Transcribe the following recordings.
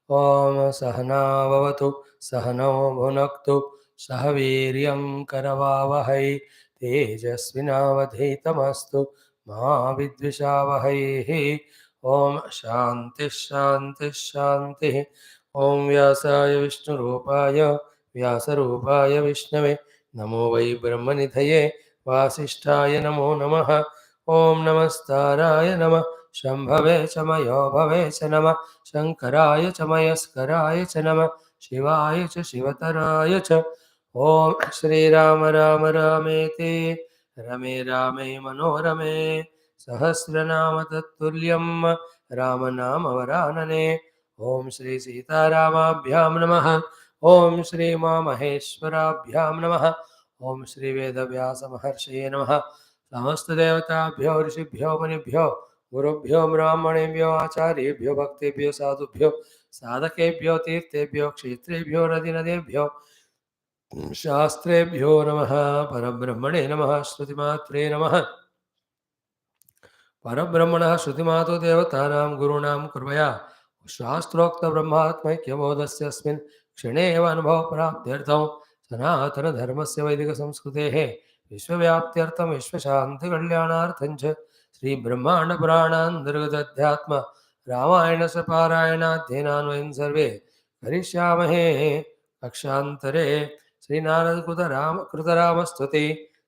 ओम सहनाववतु सहनौ भुनक्तु सह वीर्यं करवावहै तेजस्विनावधीतमस्तु मा विद्विषावहैः। ओम शांति शांति शांति। ओम व्यासाय विष्णुरूपाय व्यासरूपाय विष्णवे नमो वै ब्रह्मनिधये वासिष्ठाय नमो नमः। ओम नमस्ताराय नमः शंभवे च मयो भवे च नमः शंकराय च मयस्कराय च नमः शिवाय च शिवतराय च। ओम श्रीराम राम रामेति रमे रामे मनोरमे सहस्रनाम तत्तुल्यं राम नाम वरानने। ओम श्री सीतारामाभ्यां नमः। ओम श्री मामहेश्वराभ्यां नमः। ओम श्री वेदव्यास महर्षये नमः। समस्त देवताभ्यो ऋषिभ्यो मुनिभ्यो गुरुभ्यो ब्राह्मणेभ्यो आचार्येभ्यो भक्तेभ्यो साधुभ्यो साधकेभ्यो तीर्थेभ्यो क्षेत्रेभ्यो नदीनदेभ्यो शास्त्रेभ्यो नमः। परब्रह्मणे नमः। श्रुतिमात्रे नमः। परब्रह्मणः श्रुतिमातो देवतानां गुरूणां कृपया शास्त्रोक्तब्रह्मात्मैक्यबोधस्यस्मिन् क्षणे एव अनुभवप्राप्त्यर्थं सनातनधर्मस्य वैदिकसंस्कृतेः विश्वव्याप्त्यर्थं विश्वशान्तिकल्याणार्थं च श्रीब्रह्माण्डपुराणान्तर्गतध्यात्म रामायणस्य पारायणाध्ययनान् वयं सर्वे करिष्यामहे। कक्षान्तरे कृतरामस्तुति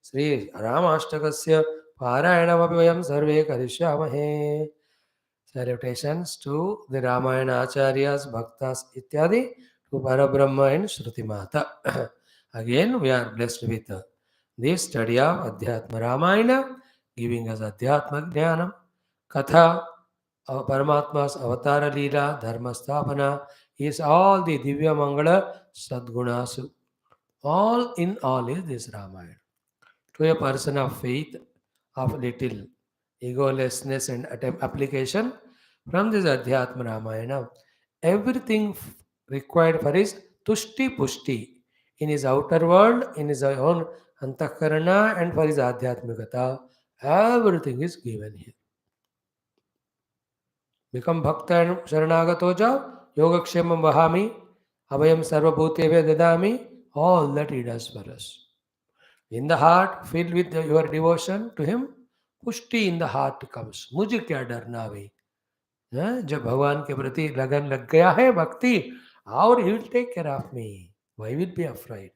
श्रीरामाष्टकस्य पारायणमपि वयं सर्वे करिष्यामहे। Salutations to the Ramayana Acharyas, Bhaktas, Ityadi, to Parabrahma and Shruti Mata. Again, we are blessed with this study of Adhyatma Ramayana, giving us Adhyatma Jnanam, Katha, Paramatma's Avatara Leela, Dharma Sthapana, is all the Divya Mangala Sadgunas. All in all is this Ramayana. To a person of faith, of little egolessness and application, from this Adhyatma Ramayana, everything required for his tushti pushti in his outer world, in his own antakarana, and for his Adhyatmikata, everything is given here. Become bhakta and sharanagato jao, yogakshemam vahami, abhayam sarvabhutevya dadami, all that he does for us. In the heart, filled with your devotion to him, पुष्टि in the heart comes. मुझे क्या डरना भाई, जब भगवान के प्रति लगन लग गया है भक्ति, और he will take care of me, why will be afraid.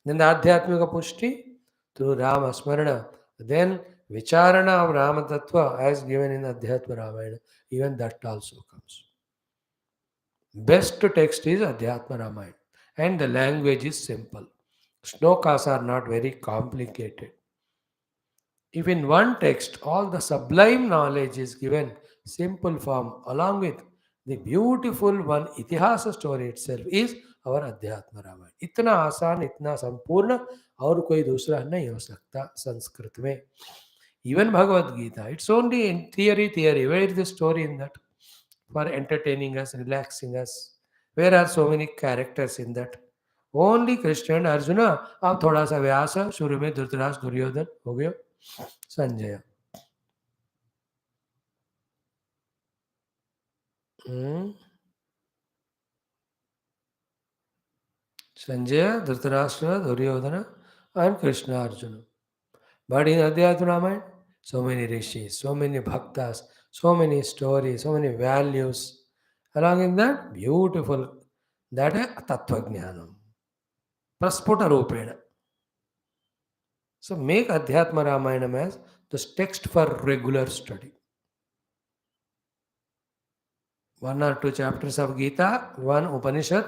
Then the आध्यात्मिक पुष्टि थ्रू राम स्मरण, देन विचारणा ऑफ राम तत्व as given in Adhyatma Ramayana, even that also comes. Best text is Adhyatma Ramayana and the language is simple. Shlokas are not very complicated. If in one text all the sublime knowledge is given simple form along with the beautiful one इतिहास story itself is our अध्यात्म रामायण. इतना आसान, इतना संपूर्ण और कोई दूसरा नहीं हो सकता संस्कृत में. Even Bhagavad Gita, it's only in theory. Where is the story in that? For entertaining us, relaxing us. Where are so many characters in that? Only Krishna and Arjuna. अब थोड़ा सा व्यास, शुरू में धृतराष्ट्र दुर्योधन हो गया, Sanjay. Sanjaya, Dhritarashtra, Duryodhana, and Krishna Arjuna. But in Adhyatma Ramayana, so many rishis, so many bhaktas, so many stories, so many values. Along in that, beautiful, that is Tattva Jnanam. Prasputa Rupena. So make Adhyatma Ramayana as the text for regular study. 1 or 2 chapters of Gita, 1 Upanishad,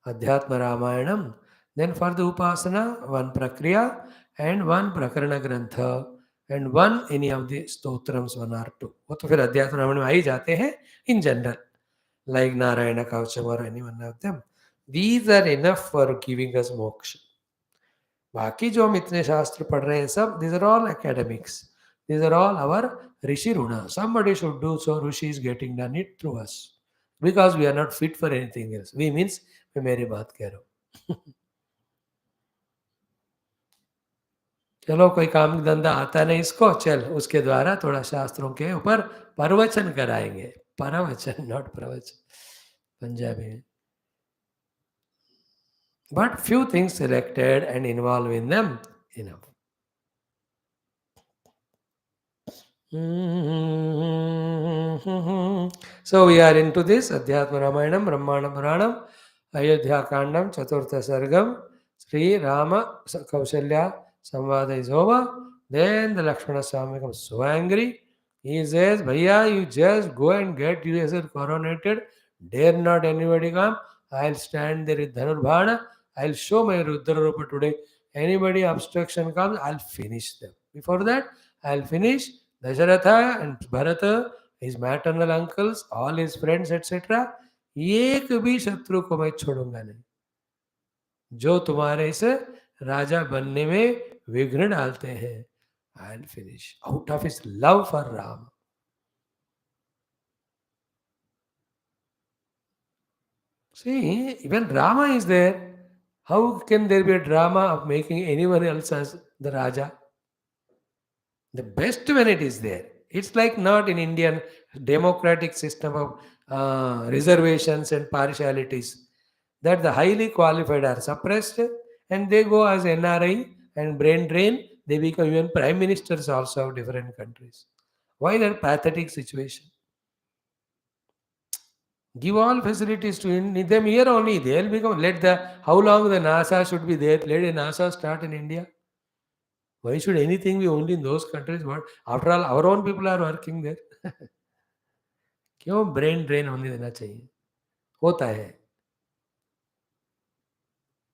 Adhyatma Ramayanam. Then for the Upasana, 1 Prakriya and 1 Prakarana Grantha and 1 any of the Stotrams, 1 or 2. वो तो फिर अध्यात्म रामायण में आ ही जाते हैं in general, like Narayana Kavacham or any one of them. These are enough for giving us moksha. बाकी जो हम इतने शास्त्र पढ़ रहे हैं सब, these are all academics. These are all our Rishi Runa. Somebody should do so. Rishi is getting done it through us. Because we are not fit for anything else. We means, मैं मेरी बात कह रहा हूँ. चलो कोई काम धंधा आता नहीं इसको, चल उसके द्वारा थोड़ा शास्त्रों के ऊपर प्रवचन कराएंगे. परवचन, नॉट प्रवचन. Punjabi में. But few things selected and involved in them enough. So we are into this Adhyatma Ramayanam, Brahmaanda Puranam, Ayodhya Kandam, Chaturtha Sargam, Sri Rama Kaushalya Samvada is over. Then the Lakshmana Swami becomes so angry. He says, Bhaiya, you just go and get yourself coronated. Dare not anybody come. I'll stand there with Dhanurbhana. I'll show my Rudrarupa today. Anybody obstruction comes, I'll finish them. Before that, I'll finish Dasharatha and Bharata, his maternal uncles, all his friends, etc. एक भी शत्रु को मैं छोड़ूंगा नहीं जो तुम्हारे इस राजा बनने में विघ्न डालते हैं. I'll finish out of his love for Ram. See, when Rama is there, how can there be a drama of making anyone else as the Raja? The best when it is there. It's like not in Indian democratic system of reservations and partialities that the highly qualified are suppressed and they go as NRI and brain drain. They become even prime ministers also of different countries. Why that pathetic situation? Give all facilities to them here only. They'll become. Let the how long the NASA should be there. Let a NASA start in India. Why should anything be only in those countries? What after all, our own people are working there. क्यों brain drain होने देना चाहिए? होता है.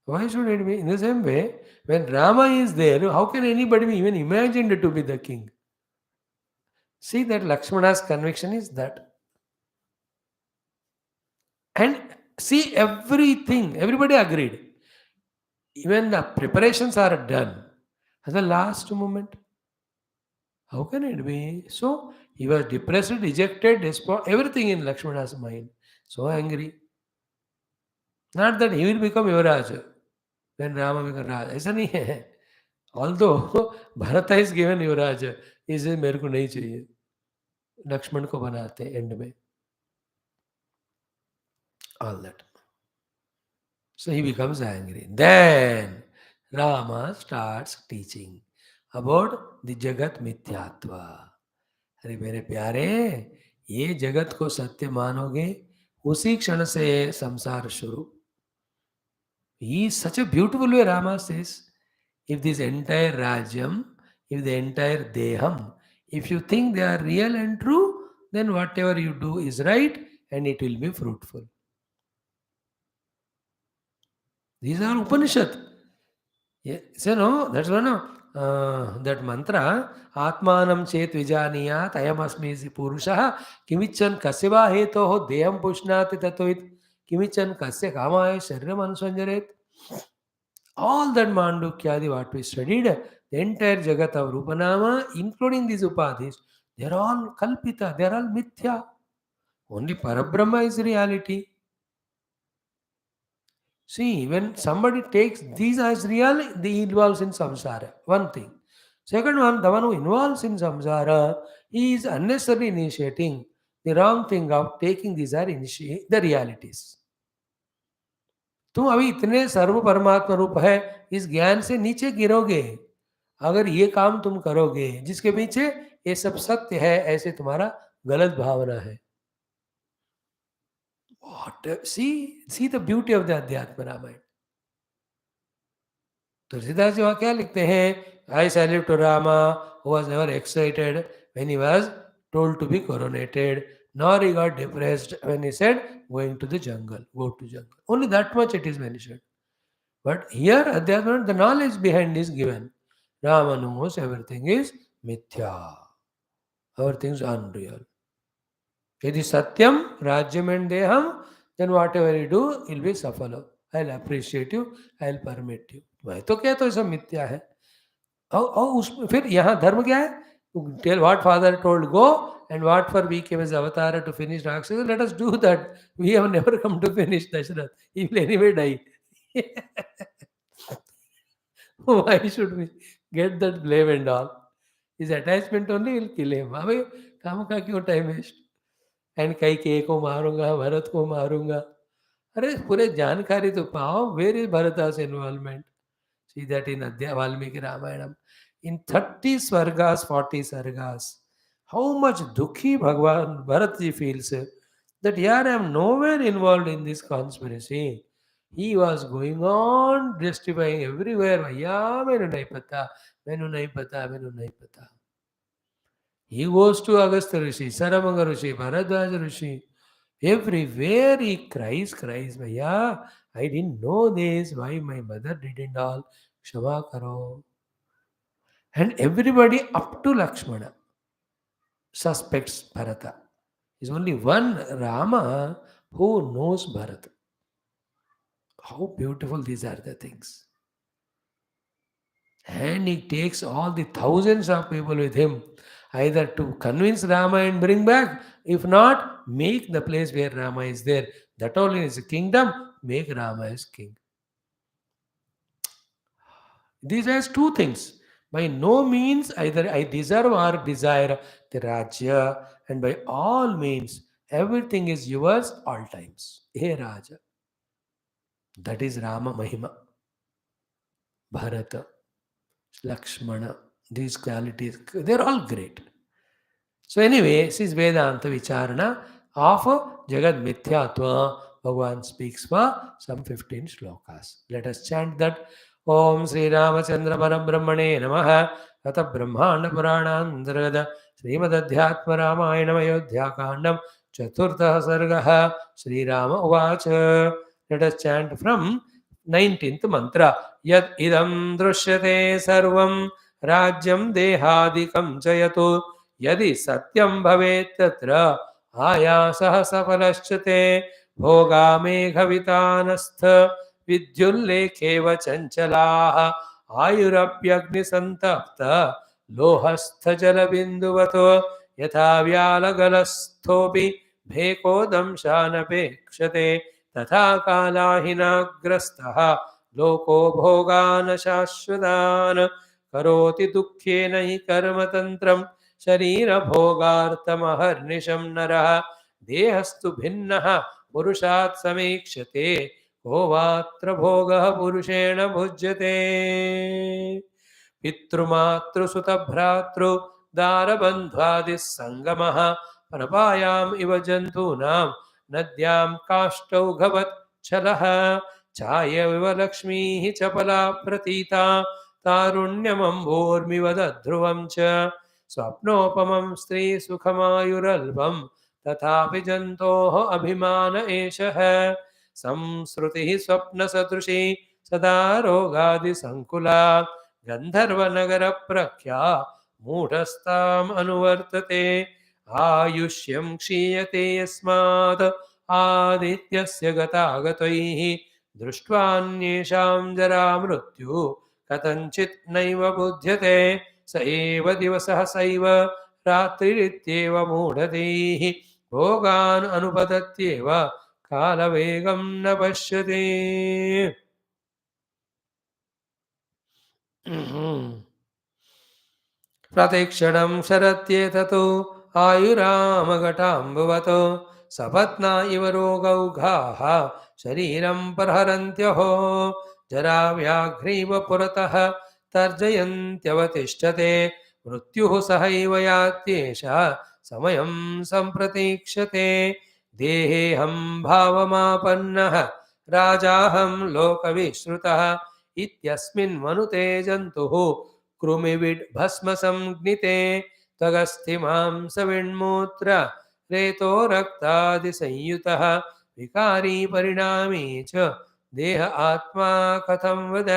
Why should it be in the same way? When Rama is there, how can anybody be even imagined to be the king? See that Lakshmana's conviction is that. And see everything, everybody agreed. Even the preparations are done at the last moment. How can it be? So he was depressed, dejected, everything in Lakshmana's mind. So angry. Not that he will become Yuvraj when Rama becomes Raj. ऐसा नहीं है. Although Bharata is given Yuvraj, इसे मेरे को नहीं चाहिए. लक्ष्मण को बनाते एंड में. All that. So he becomes angry. Then Rama starts teaching about the Jagat Mithyatva. अरे मेरे प्यारे, ये जगत को सत्य मानोगे उसी क्षण से संसार शुरू. He is such a beautiful way Rama says, if this entire Rajyam, if the entire Deham, if you think they are real and true, then whatever you do is right and it will be fruitful. These are Upanishad. Yeah, so no, that's one. That mantra, Atmanam chet vijaniyat, ayamasmi si purusha, kimichan kasyava heto ho deyam pushnati tatoit, kimichan kasya kamaya sharyam anusanjaret. All that Mandukyadi what we studied, the entire Jagat of Rupanama, including these Upadhis, they are all Kalpita, they are all Mithya. Only Parabrahma is reality. See, when somebody takes these as real, they involves in samsara. One thing. Second one, the one who involves in samsara, he is unnecessarily initiating the wrong thing of taking these are the realities. तुम अभी इतने सर्व परमात्मा रूप है, इस ज्ञान से नीचे गिरोगे अगर ये काम तुम करोगे जिसके पीछे ये सब सत्य है, ऐसे तुम्हारा गलत भावना है. What? See the beauty of the Adhyatma Ramayana. Tulsidas ji वहाँ क्या लिखते हैं? I salute to Rama who was never excited when he was told to be coronated, nor he got depressed when he said going to the jungle, go to jungle. Only that much it is mentioned. But here Adhyatma, the knowledge behind is given. Rama knows everything is mithya. Everything is unreal. Yadi satyam, rajyam and deham, then whatever you do, you'll be safalo. I'll appreciate you, I'll permit you. मैं तो क्या तो सब मिथ्या है. और उसमें फिर यहाँ धर्म क्या है? Tell what father told go and what for we came as avatar to finish Rakshasa. Let us do that. We have never come to finish Dashrath. He will anyway die. Why should we get that blame and all? His attachment only will kill him. अबे काम का क्यों time waste? And कई के को मारूंगा, भरत को मारूंगा. अरे पूरे जानकारी तो पाओ, where is Bharata's involvement. See that in Valmiki Ramayanam. In 30 Swargas, 40 Sargas, how much Dukhi Bhagwan Bharatji feels that here I am nowhere involved in this conspiracy. He was going on justifying everywhere. Vaya, menu nahi pata, menu nahi pata, menu nahi pata. He goes to Agastya Rishi, Saramanga Rishi, Bharadwaj Rishi. Everywhere he cries, Vaya, I didn't know this, why my mother didn't all. Kshama karo. And everybody up to Lakshmana suspects Bharata. There's only one Rama who knows Bharata. How beautiful these are the things. And he takes all the thousands of people with him, either to convince Rama and bring back, if not, make the place where Rama is there. That only is a kingdom, make Rama as king. This has two things. By no means either I deserve or desire the Rajya, and by all means, everything is yours all times. Hey Raja. That is Rama Mahima, Bharata, Lakshmana. These qualities, they're all great. So anyway, this is Vedanta Vicharana of Jagad Mithyatva. Bhagavan speaks for some 15 slokas. Let us chant that. Om Sri Ramachandra Parabrahmane Namaha Tata Brahmaanda Puranam Srimad Adhyatma Ramayanam Ayodhya Kandam Chaturtha Sargaha Sri Rama Uvacha. Let us chant from 19th mantra. Yad idam drushyate sarvam rajyam dehadikam chayatu यदि सत्यं भवेत् तत्र आयासः सफलश्चते भोगामेघवितानस्थ विद्युल्लेखेव चञ्चलाः आयुरप्यग्निसन्तप्त लोहस्थजलबिन्दुवतो यथा व्यालगलस्थोऽपि भेकोदंशानपेक्षते तथा कालाहिनाग्रस्तः लोको भोगान् शाश्वतान् करोति दुःखेन हि कर्मतन्त्रम् शरीरभोगार्थमहर्निशं नरः देहस्तु भिन्नः पुरुषात् समीक्ष्यते को वात्र भोगः पुरुषेण भुज्यते पितृमातृसुतभ्रातृ दारबन्ध्वादिः सङ्गमः प्रपायाम् इव जन्तूनां नद्यां काष्ठौघवत् छलः छायविव लक्ष्मीः चपला प्रतीता तारुण्यमम्भोर्मिव दध्रुवं च स्वप्नोपमं स्त्रीसुखमायुरल्पं तथापि जन्तोः अभिमान एषः संसृतिः स्वप्नसदृशी सदा रोगादिसङ्कुला गन्धर्वनगरप्रख्या मूढस्ताम् अनुवर्तते आयुष्यं क्षीयते यस्मात् आदित्यस्य गतागतैः दृष्ट्वान्येषां जरामृत्यु कथञ्चित् नैव बुध्यते स एव दिवसः सैव रात्रिरित्येव मूढधीः भोगान् अनुपतत्येव कालवेगं न पश्यति प्रतिक्षणं शरत्येततो आयुरामघटाम्बुवतो सपत्ना इव रोगौघाः शरीरं प्रहरन्त्यहो जराव्याघ्रीव पुरतः तर्जयन्त्यवतिष्ठते मृत्युः सहैव यात्येषा समयं सम्प्रतीक्षते देहेऽहं भावमापन्नः राजाहं लोकविश्रुतः इत्यस्मिन् मनुते जन्तुः कृमिविड् भस्मसंज्ञिते त्वगस्थिमांसविण्मूत्र रेतो रक्तादिसंयुतः विकारी परिणामी च देह आत्मा कथं वद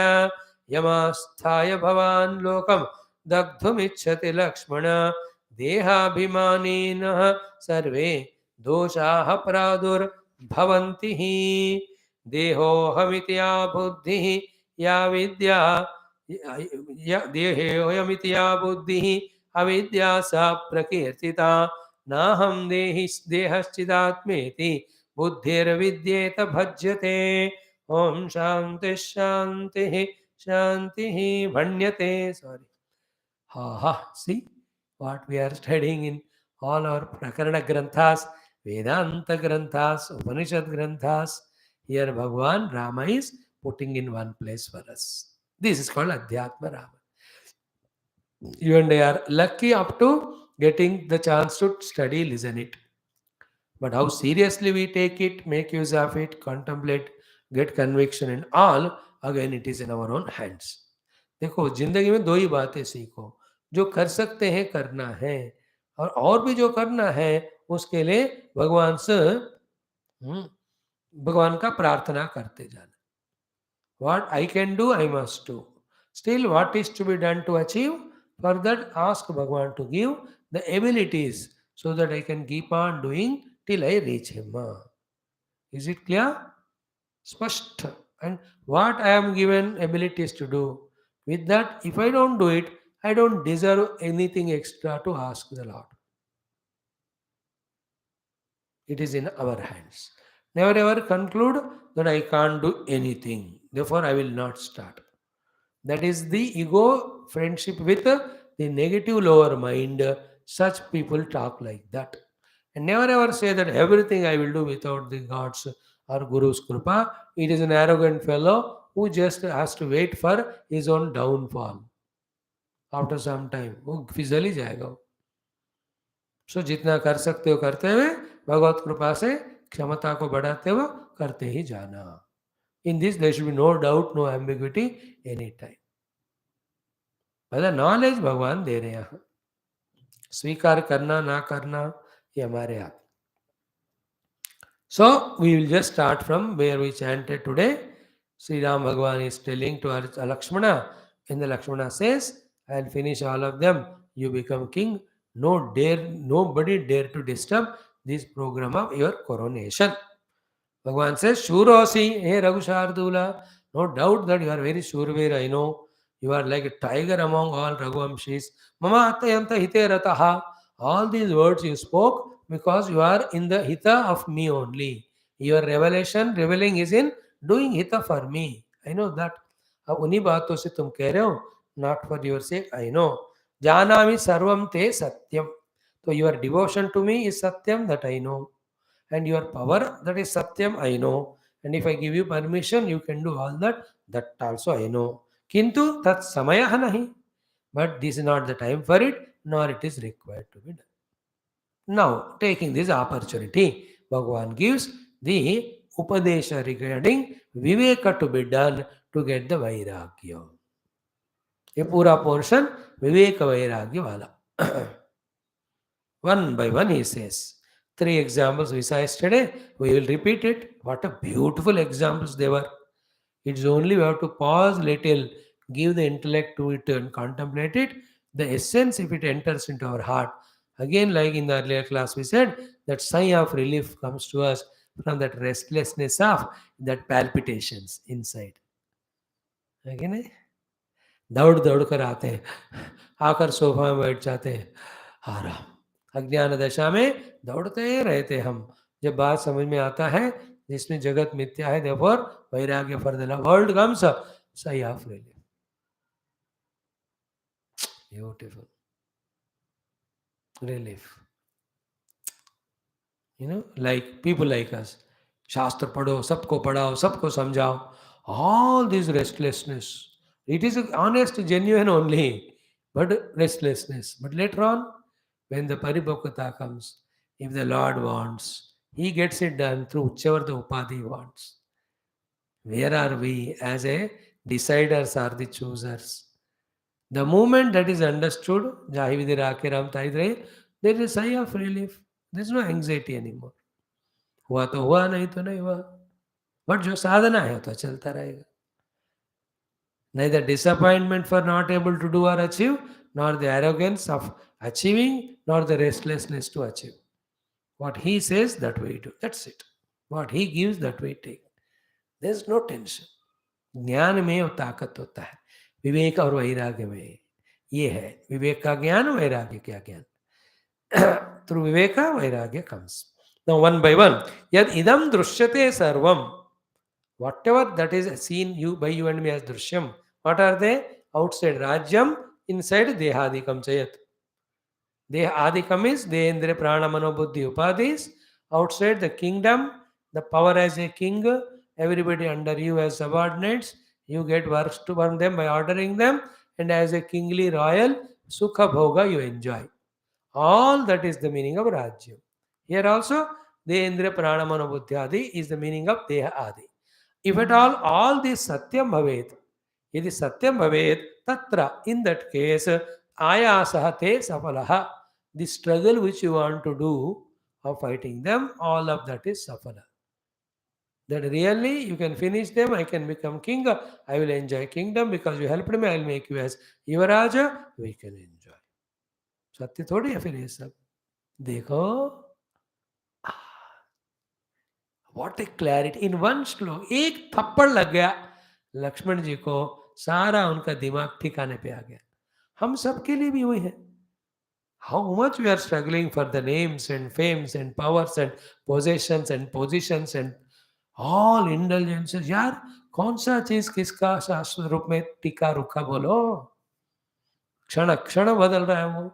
यमास्थाय भवान् लोकं दग्धुमिच्छति लक्ष्मण देहाभिमानिनः सर्वे दोषाः प्रादुर्भवन्ति हि देहोऽहमिति या बुद्धिः या विद्या देहेऽयमिति या बुद्धिः अविद्या सा प्रकीर्तिता नाहं देहश्चिदात्मेति बुद्धिर्विद्येत भज्यते ओम शांति शांति शांति भण्यते sorry see what we are studying in all our prakarana granthas vedanta granthas upanishad granthas Here Bhagavan Rama is putting in one place for us. This is called Adhyatma Rama. You and I are lucky up to getting the chance to study, listen it. But how seriously we take it, make use of it, contemplate, get conviction and all, again it is in our own hands. देखो जिंदगी में दो ही बातें सीखो, जो कर सकते हैं करना है, और भी जो करना है उसके लिए भगवान से भगवान का प्रार्थना करते जाना. What I can do, I must do. Still, what is to be done to achieve? For that, ask Bhagavan to give the abilities so that I can keep on doing till I reach Him. Is it clear? Spasht. And what I am given abilities to do, with that, if I don't do it, I don't deserve anything extra to ask the Lord. It is in our hands. Never ever conclude that I can't do anything. Therefore, I will not start. That is the ego friendship with the negative lower mind. Such people talk like that. And never ever say that everything I will do without the God's or Guru's Krupa. It is an arrogant fellow who just has to wait for his own downfall. After some time, वो फिसल ही जाएगा. सो जितना कर सकते हो करते हुए भगवत कृपा से क्षमता को बढ़ाते हुए करते ही जाना. In this there should be no doubt, no ambiguity any time. मतलब नॉलेज भगवान दे रहे हैं, स्वीकार करना ना करना ये हमारे हाथ. So we will just start from where we chanted today. Sri Ram Bhagavan is telling to Lakshmana, and the Lakshmana says, I'll finish all of them, you become king, nobody dare to disturb this program of your coronation. Bhagavan says, Shurosi, hey Raghu Shardula, no doubt that you are very Shurveer, I know. You are like a tiger among all Raghuvamshis. Mama Atayanta Hite Rataha. All these words you spoke because you are in the Hita of me only. Your reveling is in doing Hita for me. I know that. अब उन्हीं बातों से तुम कह रहे हो, not for your sake, I know. Janami sarvam te satyam. So your devotion to me is satyam, that I know. And your power, that is satyam, I know. And if I give you permission, you can do all that, that also I know. Kintu tat samaya nahi. But this is not the time for it, nor it is required to be done. Now, taking this opportunity, Bhagavan gives the Upadesha regarding Viveka to be done to get the Vairagya. ये पूरा portion विवेक वैराग्य वाला. One by one he says. 3 examples we saw yesterday. We will repeat it. What a beautiful examples they were. It's only we have to pause little, give the intellect to it and contemplate it. The essence, if it enters into our heart, again, like in the earlier class we said, that sigh of relief comes to us from that restlessness of that palpitations inside. Again, दौड़ दौड़ कर आते हैं, आकर sofa में बैठ जाते हैं, आराम. अज्ञान दशा में दौड़ते रहते हम. जब बात समझ में आता है जिसमें जगत मिथ्या है, therefore वैराग्य for the world comes, sigh of relief. Beautiful relief. You know, like people like us, शास्त्र पढ़ो, सबको पढ़ाओ, सबको समझाओ. All this restlessness, it is honest, genuine only, but restlessness. But later on, when the paribhakata comes, if the Lord wants, He gets it done through whichever the upadhi wants. Where are we as a deciders or the choosers? The moment that is understood, Jahi vidira ke ram taidre, there is a sigh of relief. There is no anxiety anymore. हुआ तो हुआ, नहीं तो नहीं हुआ. But जो साधना है तो चलता रहेगा. Neither disappointment for not able to do or achieve, nor the arrogance of achieving, nor the restlessness to achieve. What he says, that we do. That's it. What he gives, that we take. There's no tension. ज्ञान में वो ताकत होता है. विवेक और वैराग्य में ये है. विवेक का ज्ञान, वैराग्य का ज्ञान. Through viveka, vairagya comes. Now one by one. Yad idam drishyate sarvam. Whatever that is seen you by you and me as drishyam. What are they? Outside Rajyam, inside Dehadikam Chayat. Dehadikam is Dehendra Prana Mano Buddhi Upadhis. Outside the kingdom, the power as a king, everybody under you as subordinates. You get works to from them by ordering them, and as a kingly royal, Sukha Bhoga you enjoy. All that is the meaning of Rajya. Here also, Dendra Pranamana Buddhyadi is the meaning of Deha Adi. If at all this Satyam Bhavet, यदि सत्यम भवेत तत्र in that case ayasah te safalaha, the struggle which you want to do of fighting them, all of that is safala. That really you can finish them, I can become king, I will enjoy kingdom because you helped me, I will make you as Yuvaraja, we can enjoy. सत्य थोड़ी है फिर ये सब. देखो, what A clarity in one श्लोक. एक थप्पड़ लग गया लक्ष्मण जी को, सारा उनका दिमाग ठिकाने पे आ गया. हम सबके लिए भी वही है. How much we are struggling for the names and fames and powers and possessions and positions and all indulgences. यार कौन सा चीज किसका शास्त्र रूप में टिका रुका बोलो. क्षण क्षण बदल रहा है वो.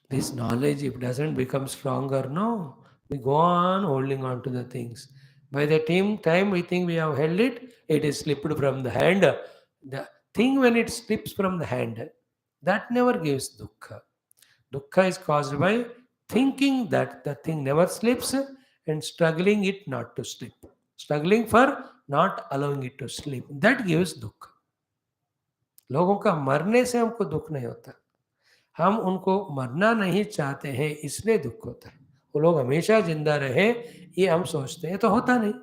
This knowledge, if doesn't become stronger, no, we go on holding on to the things. By the time we think we have held it, it is slipped from the hand. The thing when it slips from the hand, that never gives dukkha. Dukkha is caused by thinking that the thing never slips and struggling it not to slip. Struggling for not allowing it to slip. That gives dukkha. लोगों का मरने से हमको दुख नहीं होता. हम उनको मरना नहीं चाहते हैं इसलिए दुख होता है. वो लोग हमेशा जिंदा रहे ये हम सोचते हैं तो होता नहीं.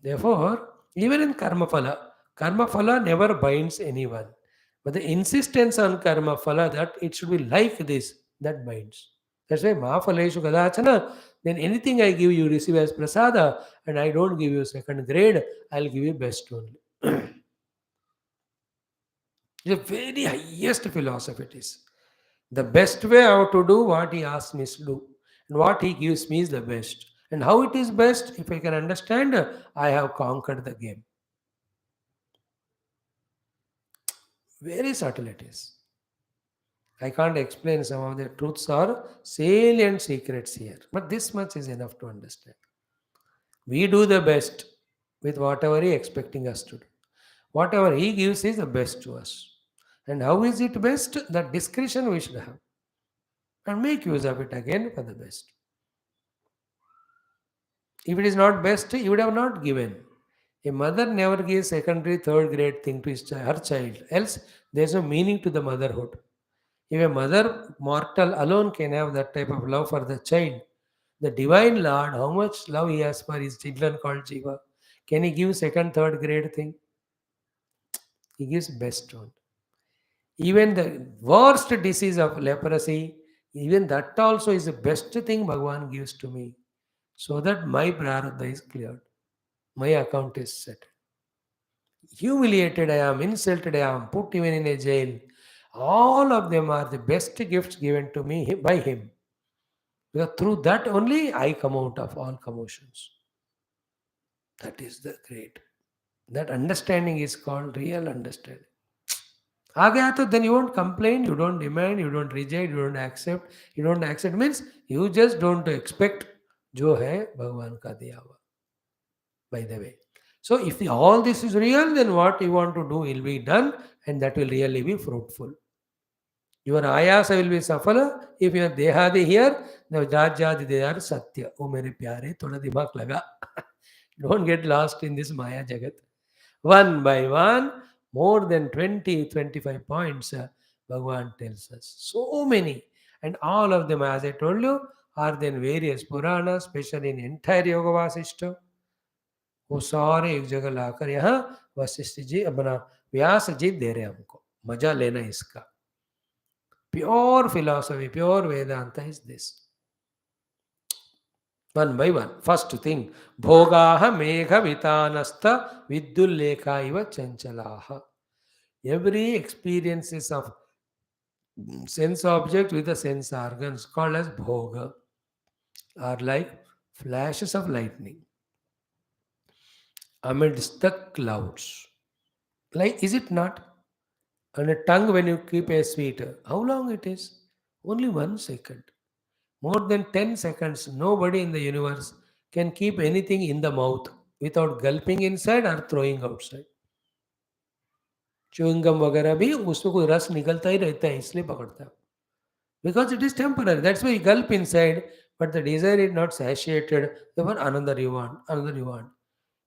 Therefore, even in karma phala never binds anyone. But the insistence on karma phala that it should be like this, that binds. That's why Mahaphaleshu Kadachana, then anything I give you receive as prasada, and I don't give you second grade, I'll give you best only. The very highest philosophy it is. The best way how to do what he asks me to do. And what he gives me is the best. And how it is best, if I can understand, I have conquered the game. Very subtle it is. I can't explain some of the truths or salient secrets here. But this much is enough to understand. We do the best with whatever he is expecting us to do. Whatever he gives is the best to us. And how is it best? That discretion we should have. And make use of it again for the best. If it is not best, you would have not given. A mother never gives secondary, third grade thing to her child. Else, there is no meaning to the motherhood. If a mother mortal alone can have that type of love for the child, the divine Lord, how much love he has for his children called Jiva, can he give second, third grade thing? He gives best one. Even the worst disease of leprosy, even that also is the best thing Bhagavan gives to me, so that my prarabdha is cleared. My account is set. Humiliated I am, insulted I am, put even in a jail. All of them are the best gifts given to me by him. Because through that only I come out of all commotions. That is the great. That understanding is called real understanding. आ गया तो then you won't complain, you don't demand, you don't reject, you don't accept. You don't accept means you just don't expect जो है भगवान का दिया हुआ. By the way. So if all this is real, then what you want to do will be done and that will really be fruitful. Your ayasa will be safala. If you are dehadi here, the jajadi they are satya. Oh mere pyare, thoda dimag laga. Don't get lost in this Maya Jagat. One by one, more than 20, 25 points, Bhagavan tells us. So many. And all of them, as I told you, are then various Puranas, especially in entire Yoga Vasishta. वो सारे एक जगह लाकर यहाँ वशिष्ठ जी अपना व्यास जी दे रहे हमको. मजा लेना इसका. Pure philosophy, pure Vedanta is this. One by one. First thing, bhogaha megha vitanastha vidyullekha iva chanchalaha. Every experiences of sense object with the sense organs called as bhoga are like flashes of lightning amidst the clouds. Like, is it not? On a tongue when you keep a sweet, how long it is? Only 1 second. More than 10 seconds, nobody in the universe can keep anything in the mouth without gulping inside or throwing outside. Chewing gum वगैरह भी उसमें कोई रस निकलता ही रहता है इसलिए पकड़ता है. Because it is temporary. That's why you gulp inside, but the desire is not satiated. Therefore, another you want, another you want.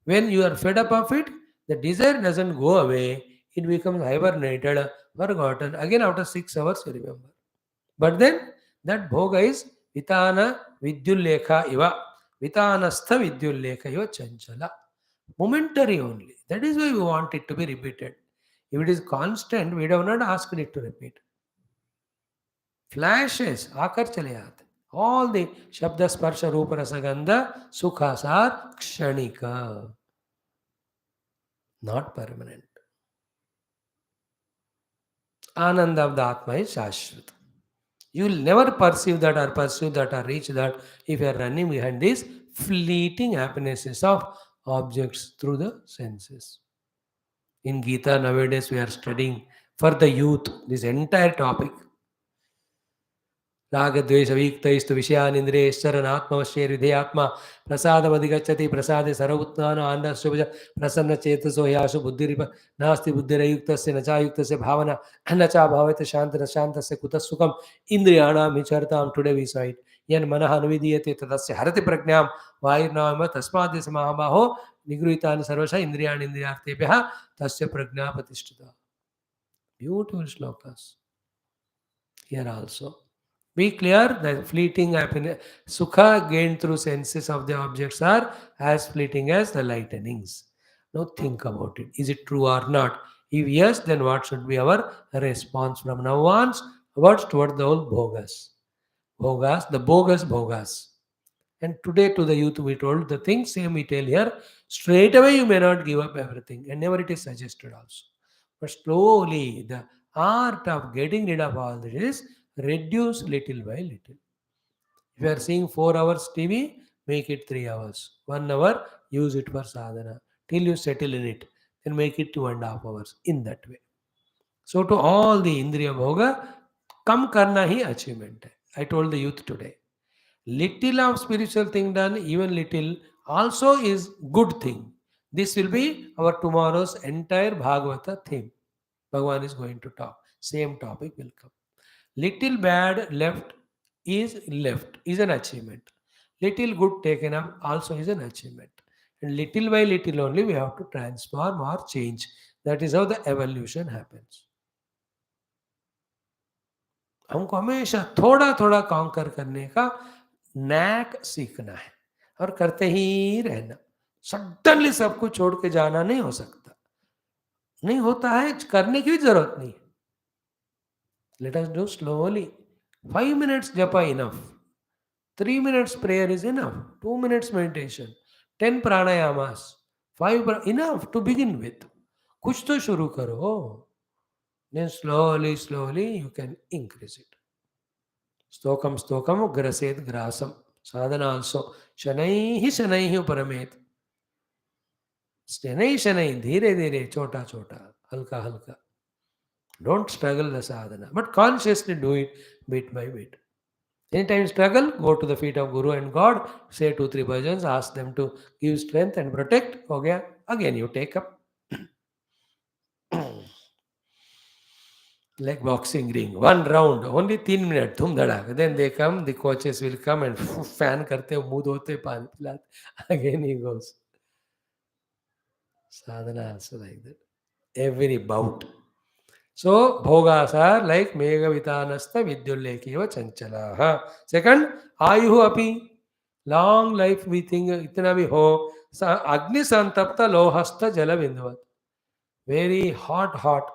When you are fed up of it, the desire doesn't go away. It becomes hibernated, forgotten. Again, after 6 hours, you remember. But then, that bhoga is vitana vidyullekha iva. Vitanastha vidyullekha iva chanchala. Momentary only. That is why we want it to be repeated. If it is constant, we have not asked it to repeat. Flashes आकर चले आते. All the शब्द स्पर्श रूप रसगंध सुखासार क्षणिक, not permanent. Ananda of the Atma is Shashvat. You will never perceive that or pursue that or reach that if you are running behind these fleeting happinesses of objects through the senses. In Gita nowadays we are studying for the youth this entire topic. रागद्वेषवीक्तैस्तु विषयानिन्द्रियैश्चरणात्मवश्यैर्विधेयात्मा प्रसादमधिगच्छति प्रसादे सर्वोत्थान आनन्दशुभज प्रसन्नचेतसो ह्याशु बुद्धिरिव नास्ति बुद्धिरयुक्तस्य न चायुक्तस्य भावना न चाभावयते शान्तस्य कुतः सुखम् इन्द्रियाणां विचरतां. Today we side यन्मनः अनुविधीयते तदस्य हरति प्रज्ञां वायुर्नाम तस्माद् महाबाहो निगृहीतानि सर्वशः इन्द्रियाणि इन्द्रियार्थेभ्यः तस्य प्रज्ञा प्रतिष्ठिता. Beautiful shlokas here also. Be clear that fleeting happiness, sukha gained through senses of the objects are as fleeting as the lightnings. Now think about it. Is it true or not? If yes, then what should be our response from now onwards toward the whole bhogas? Bhogas, the bogus bhogas. And today to the youth we told the thing same we tell here. Straight away you may not give up everything, and never it is suggested also. But slowly the art of getting rid of all this is reduce little by little. If you are seeing 4 hours TV, make it 3 hours. 1 hour, use it for sadhana till you settle in it. Then make it 2.5 hours in that way. So to all the Indriya Bhoga, kam karna hi achievement hai. I told the youth today. Little of spiritual thing done, even little, also is good thing. This will be our tomorrow's entire Bhagavata theme. Bhagavan is going to talk. Same topic will come. Little bad left is an achievement. Little good taken up also is an achievement. And little by little only we have to transform or change. That is how the evolution happens. हमको हमेशा थोड़ा थोड़ा conquer करने का NAAC सीखना है और करते ही रहना. सडनली सब कुछ छोड़ के जाना नहीं हो सकता, नहीं होता है, करने की भी जरूरत नहीं. Let us do slowly. 5 minutes japa enough. 3 minutes prayer is enough. 2 minutes meditation. 10 pranayamas. 5 enough to begin with. कुछ तो शुरू करो. Then slowly you can increase it. Stokam graset grasam. Sadhana also. Shanaihi uparamet. Shanai, dhire, chota, halka. Don't struggle the sadhana, but consciously do it bit by bit. Anytime you struggle, go to the feet of Guru and God, say 2-3 bhajans, ask them to give strength and protect. Okay, again you take up. Like boxing ring, 1 round, only 3 minutes, thum dhadak. Then they come, the coaches will come and fan karte, muh dhote, pani pilate. Again he goes. Sadhana also like that. Every bout. So, bhogas are like meghavitanastha vidyullekeva chanchala. Second, ayuhu api. Long life we think itna bhi ho. Agni santapta lohasta jala bindhuvat. Very hot.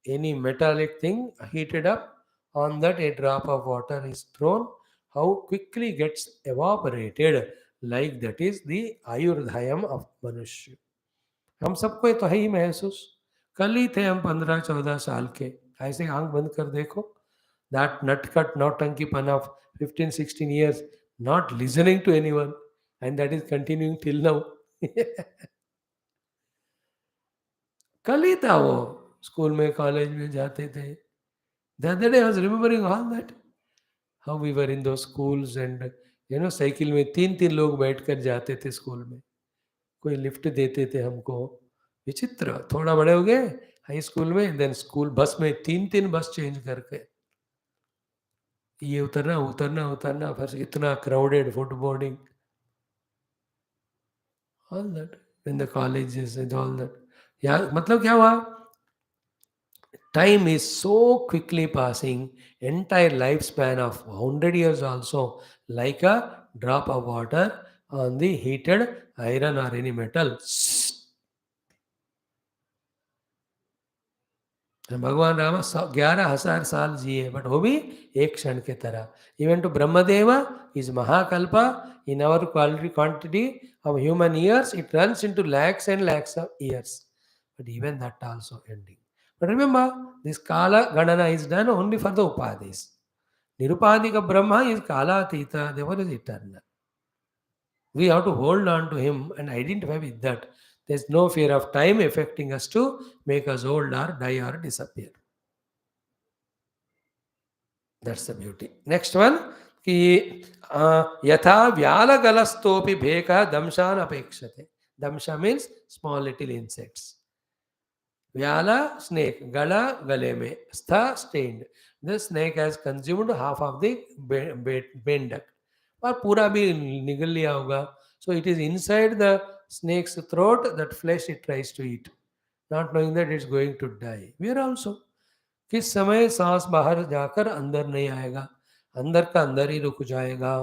Any metallic thing heated up, on that a drop of water is thrown. How quickly gets evaporated. Like that is the ayurdhyam of manushya. हम सबको तो है ही महसूस. कल ही थे हम 15-14 साल के, ऐसे आंख बंद कर देखो. दैट नटकट नौटंकीपन of 15-16 years, not listening to anyone, and that is continuing till now. कल ही था वो, स्कूल में कॉलेज में जाते थे. The other day I was remembering all that. How we were in those schools and cycle में 3-3 लोग बैठकर जाते थे स्कूल में। कोई लिफ्ट देते थे हमको। विचित्र, थोड़ा बड़े हो गए हाई स्कूल में, देन स्कूल बस में 3-3 बस चेंज करके ये उतरना, उतरना, उतरना, फिर इतना crowded footboarding, all that in the colleges and all that. यार मतलब क्या हुआ? Time is so quickly passing, entire lifespan of 100 years also, like a drop of water on the heated iron or any metal. भगवान राम 11,000 साल जिए, but वो भी एक क्षण के तरह। इवन टू ब्रह्मदेव इज महाकल्प, in our quantity of human years, it runs into lakhs and lakhs of years. But even that also ending. But remember, this Kala Ganana is done only for the Upadis. Nirupadika Brahma is Kala Atita, therefore is eternal. We have to hold on to him and identify with that. There's no fear of time affecting us to make us old or die or disappear. That's the beauty. Next one, कि यथा व्यालगलस्तोपि भेकः दंशान अपेक्षते. Damsha means small little insects. Vyala, snake. Gala, gale mein. Stha, stained. The snake has consumed half of the vein duct. और पूरा भी निगल लिया होगा. So it is inside the snake's throat, that flesh it tries to eat, not knowing that it's going to die. We are also. किस समय सांस बाहर जाकर अंदर नहीं आएगा, अंदर का अंदर ही रुक जाएगा,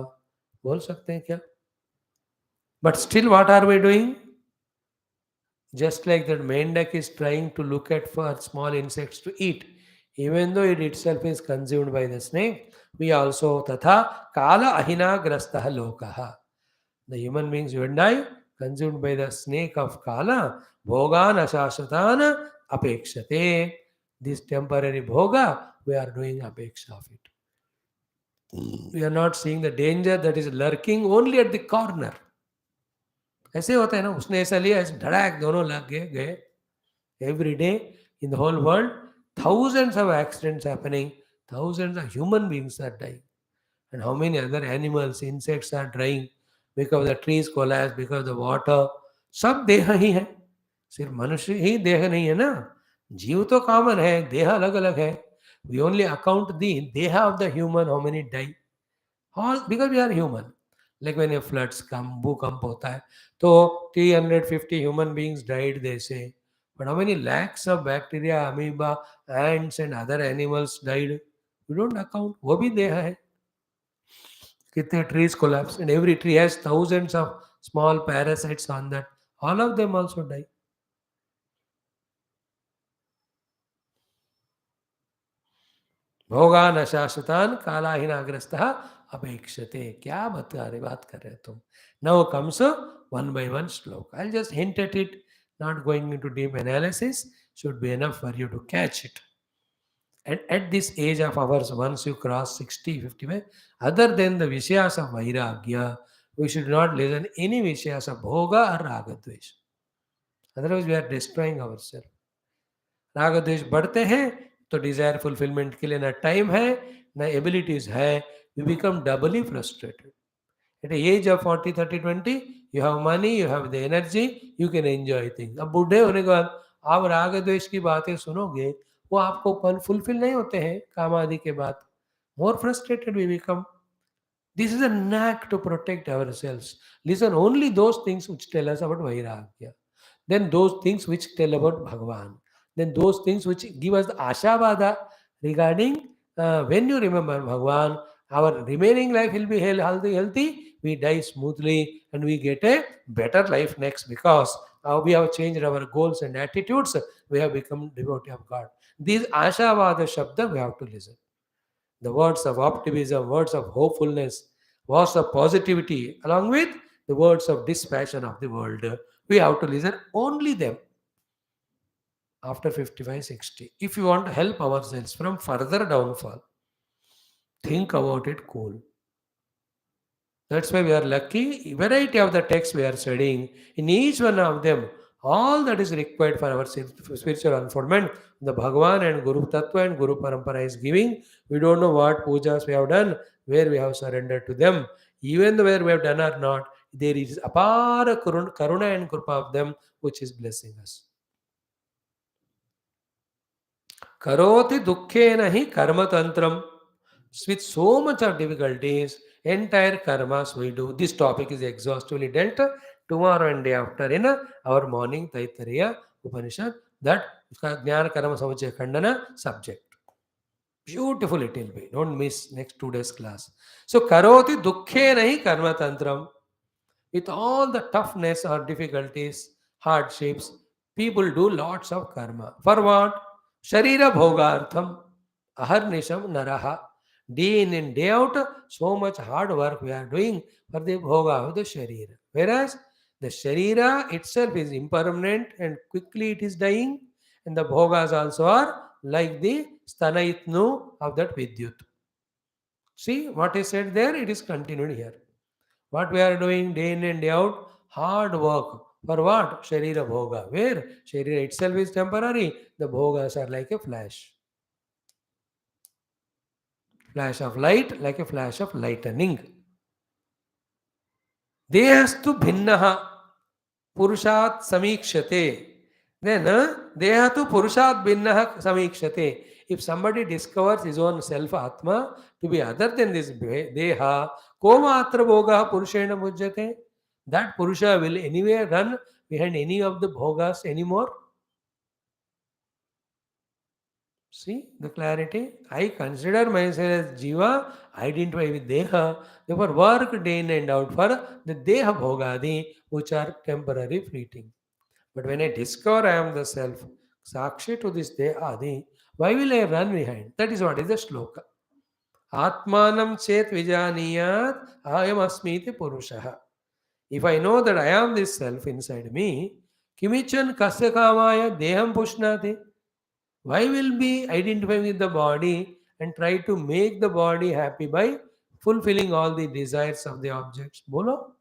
बोल सकते हैं क्या? But still what are we doing? Just like that mendak is trying to look at for small insects to eat, even though it itself is consumed by the snake, we also tatha kala ahina grastah lokaha. The human beings, you and I, consumed by the snake of kala, bhogan ashashatan apekshate. This temporary bhoga, we are doing apeksha of it. We are not seeing the danger that is lurking only at the corner. ऐसे होता है ना, उसने ऐसा लिया, ऐसे धड़ाक दोनों लग गए. Every day in the whole world, thousands of accidents happening, thousands of human beings are dying, and how many other animals, insects are dying because the trees collapse, because the water. सब देह ही है, सिर्फ मनुष्य ही देह नहीं है ना. जीव तो कॉमन है, देह अलग अलग है. We only account the deha of the human, how many die, all because we are human. Like when a floods come, भूकंप होता है, तो 350 human beings died, they say. But how many lakhs of bacteria, amoeba, ants and other animals died? We don't account. वो भी देह है. कितने trees collapse, and every tree has thousands of small parasites on that. All of them also die. भोगान अशाश्वतान कालाहीनाग्रस्तः अपेक्षते. क्या बात कर रहे हो तुम? Now comes one by one sloka. I'll just hint at it, not going into deep analysis, should be enough for you to catch it. And at this age of ours, once you cross 60, 55, other than the Vishayas of Vairagya, we should not listen any Vishayas of Bhoga or Ragadvesh. Otherwise, we are destroying ourselves. रागद्वेष बढ़ते हैं तो Dzire fulfilment के लिए ना time है ना abilities है. We become doubly frustrated. At age of 40, 30, 20 you have money, you have the energy, you can enjoy things. अब बूढ़े होने के बाद आप राग द्वेष की बातें सुनोगे, वो आपको फुलफिल नहीं होते हैं काम आदि के बाद. More frustrated we become. This is a knack to protect ourselves. Listen only those things which tell us about Vairagya. Then those things which tell about Bhagavan. Then those things which give us the Ashavada regarding when you remember Bhagavan, our remaining life will be healthy, we die smoothly, and we get a better life next because we have changed our goals and attitudes. We have become devotee of God. These Ashavada Shabda we have to listen. The words of optimism, words of hopefulness, words of positivity, along with the words of dispassion of the world. We have to listen only them after 55, 60. If you want to help ourselves from further downfall, think about it cool. That's why we are lucky. Variety of the texts we are studying, in each one of them, All that is required for our spiritual unfoldment, the Bhagavan and Guru Tattva and Guru Parampara is giving. We don't know what pujas we have done, where we have surrendered to them. Even though where we have done or not, there is apara karuna and krupa of them which is blessing us. Karoti dukkhena hi karma tantram. With so much of difficulties, entire karmas we do. This topic is exhaustively dealt tomorrow and day after in our morning Taittiriya Upanishad, that Jnana Karma Samuchaya Khandana subject. Beautiful it will be. Don't miss next 2 days class. So Karoti Dukkhe Nahi Karma Tantram. With all the toughness or difficulties, hardships, people do lots of karma. For what? Sharira Bhogartham, Aharnisham Naraha. Day in and day out, so much hard work we are doing for the Bhoga of the Sharira. Whereas the Sharira itself is impermanent and quickly it is dying, and the Bhogas also are like the Stanaitnu of that Vidyut. See what is said there, it is continued here. What we are doing day in and day out, hard work. For what? Sharira Bhoga. Where Sharira itself is temporary, the Bhogas are like a flash. Flash of light, like a flash of lightning. Dehastu bhinnaha purushat samikshate. Then dehatu purushat bhinnaha samikshate. If somebody discovers his own self Atma to be other than this deha, komatra bhoga purushena mujjate. That Purusha will anyway run behind any of the bhogas anymore. See the clarity? I consider myself as Jiva, identify with Deha, therefore work day in and out for the Deha Bhogadi, which are temporary, fleeting. But when I discover I am the self, Sakshi to this Dehadi, why will I run behind? That is what is the shloka. Atmanam chet vijaniyat ayam asmiti purushaha. If I know that I am this self inside me, kimichan kasya kamaya deham pushnati. Why will be identifying with the body and try to make the body happy by fulfilling all the desires of the objects? Bolo.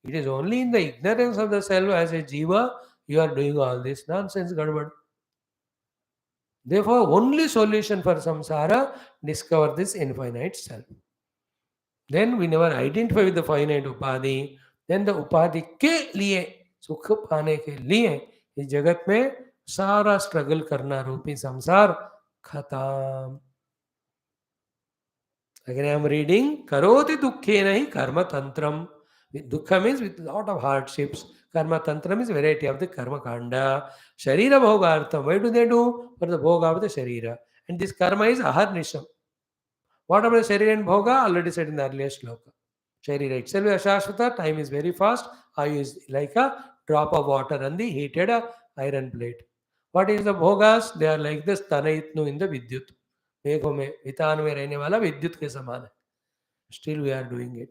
It is only in the ignorance of the self as a jiva you are doing all this nonsense, gadbad. Therefore, only solution for samsara, discover this infinite self. Then we never identify with the finite upadhi. Then the उपाधि के लिए सुख पाने के लिए इस जगत में सारा स्ट्रगल करना रूपी संसार खत्म. Again I am reading karoti dukkhe nahi karma tantram. Dukkha means with lot of hardships. Karma tantram is variety of the karma kanda. Sharira bhogartham. Why do they do? For the bhoga of the sharira. And this karma is aharnisham. What about the sharira and bhoga? Already said in the earlier shloka. Sharira itself is ashashvata, time is very fast. Ayu is like a drop of water on the heated iron plate. What is the bhogas? They are like the stanaitnu in the vidyut. मेघों में वितान में रहने वाला विद्युत के समान है. Still we are doing it.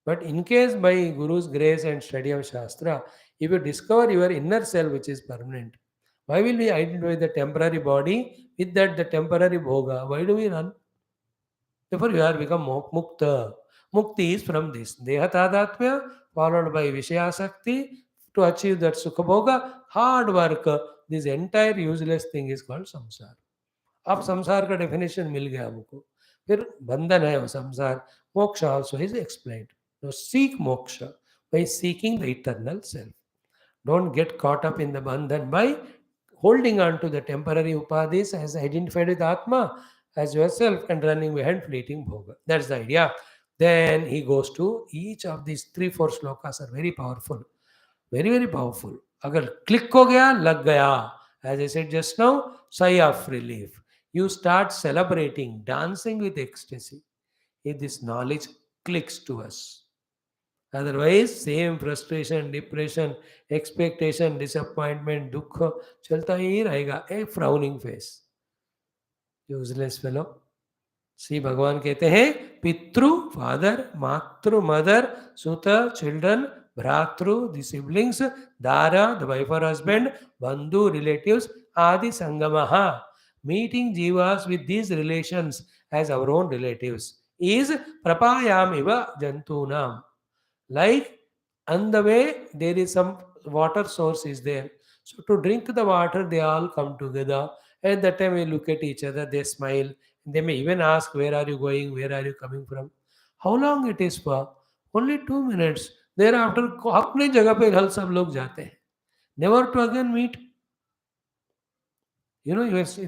But in case by Guru's grace and study of Shastra, if you discover your inner self which is permanent, why will we identify the temporary body with that the temporary bhoga? Why do we run? Therefore, you are become mukta. Mukti is from this. Deha tadatmya followed by Vishayasakti to achieve that Sukhabhoga. Hard work. This entire useless thing is called samsara. अब संसार का definition मिल गया हमको. फिर बंधन है वो संसार. Moksha also is explained. So seek moksha by seeking the eternal self. Don't get caught up in the bandhan by holding on to the temporary upadhis as identified with Atma as yourself and running behind fleeting bhoga. That's the idea. Then he goes to each of these 3-4 shlokas are very powerful. Very, very powerful. Agar click ho gaya, lag gaya. As I said just now, sigh of relief. You start celebrating, dancing with ecstasy if this knowledge clicks to us. Otherwise, same frustration, depression, expectation, disappointment, dukha, chalta hi rahega. A frowning face. Useless fellow. Shri भगवान कहते हैं पितृ father मातृ mother सुत children भ्रातृ the siblings दारा the wife और husband बंधु रिलेटिव्स आदि संगमः meeting jivas with these relations as our own relatives is prapayam iva jantunam. Like on the way there is some water source is there, So to drink the water, they all come together. At that time, we look at each other, they smile. They may even ask, where are you going? Where are you coming from? How long it is for? Only 2 minutes. Thereafter, अपनी जगह पे घर सब लोग जाते हैं. Never to again meet.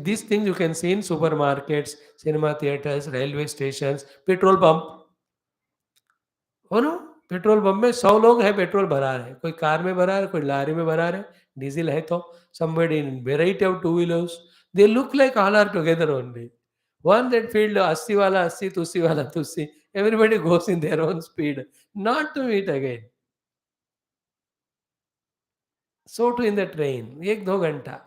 These things you can see in supermarkets, cinema theaters, railway stations, petrol pump. हो ना. पेट्रोल पंप में 100 लोग हैं, पेट्रोल भरा रहे हैं. कोई कार में भरा रहे, कोई लारी में भरा रहे. डीजल है तो somebody in variety of two wheelers. They look like all are together only. One that field 80 वाला 80, तुसी वाला तुसी. Everybody goes in their own speed, not to meet again. So too in the train, 1-2 घंटा.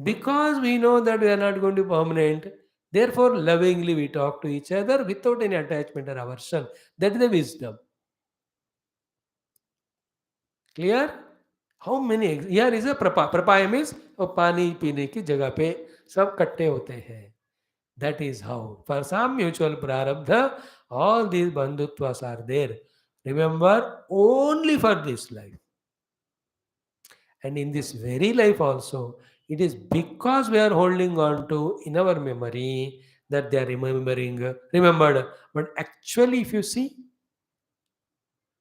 Because we know that we are not going to be permanent, therefore lovingly we talk to each other without any attachment or aversion. That is the wisdom. Clear? How many? Here is a prapaya means पानी पीने की जगह पे सब इकट्ठे होते हैं. That is how. For some mutual prarabdha, all these bandhutvas are there. Remember, only for this life. And in this very life also, it is because we are holding on to in our memory that they are remembered. But actually, if you see,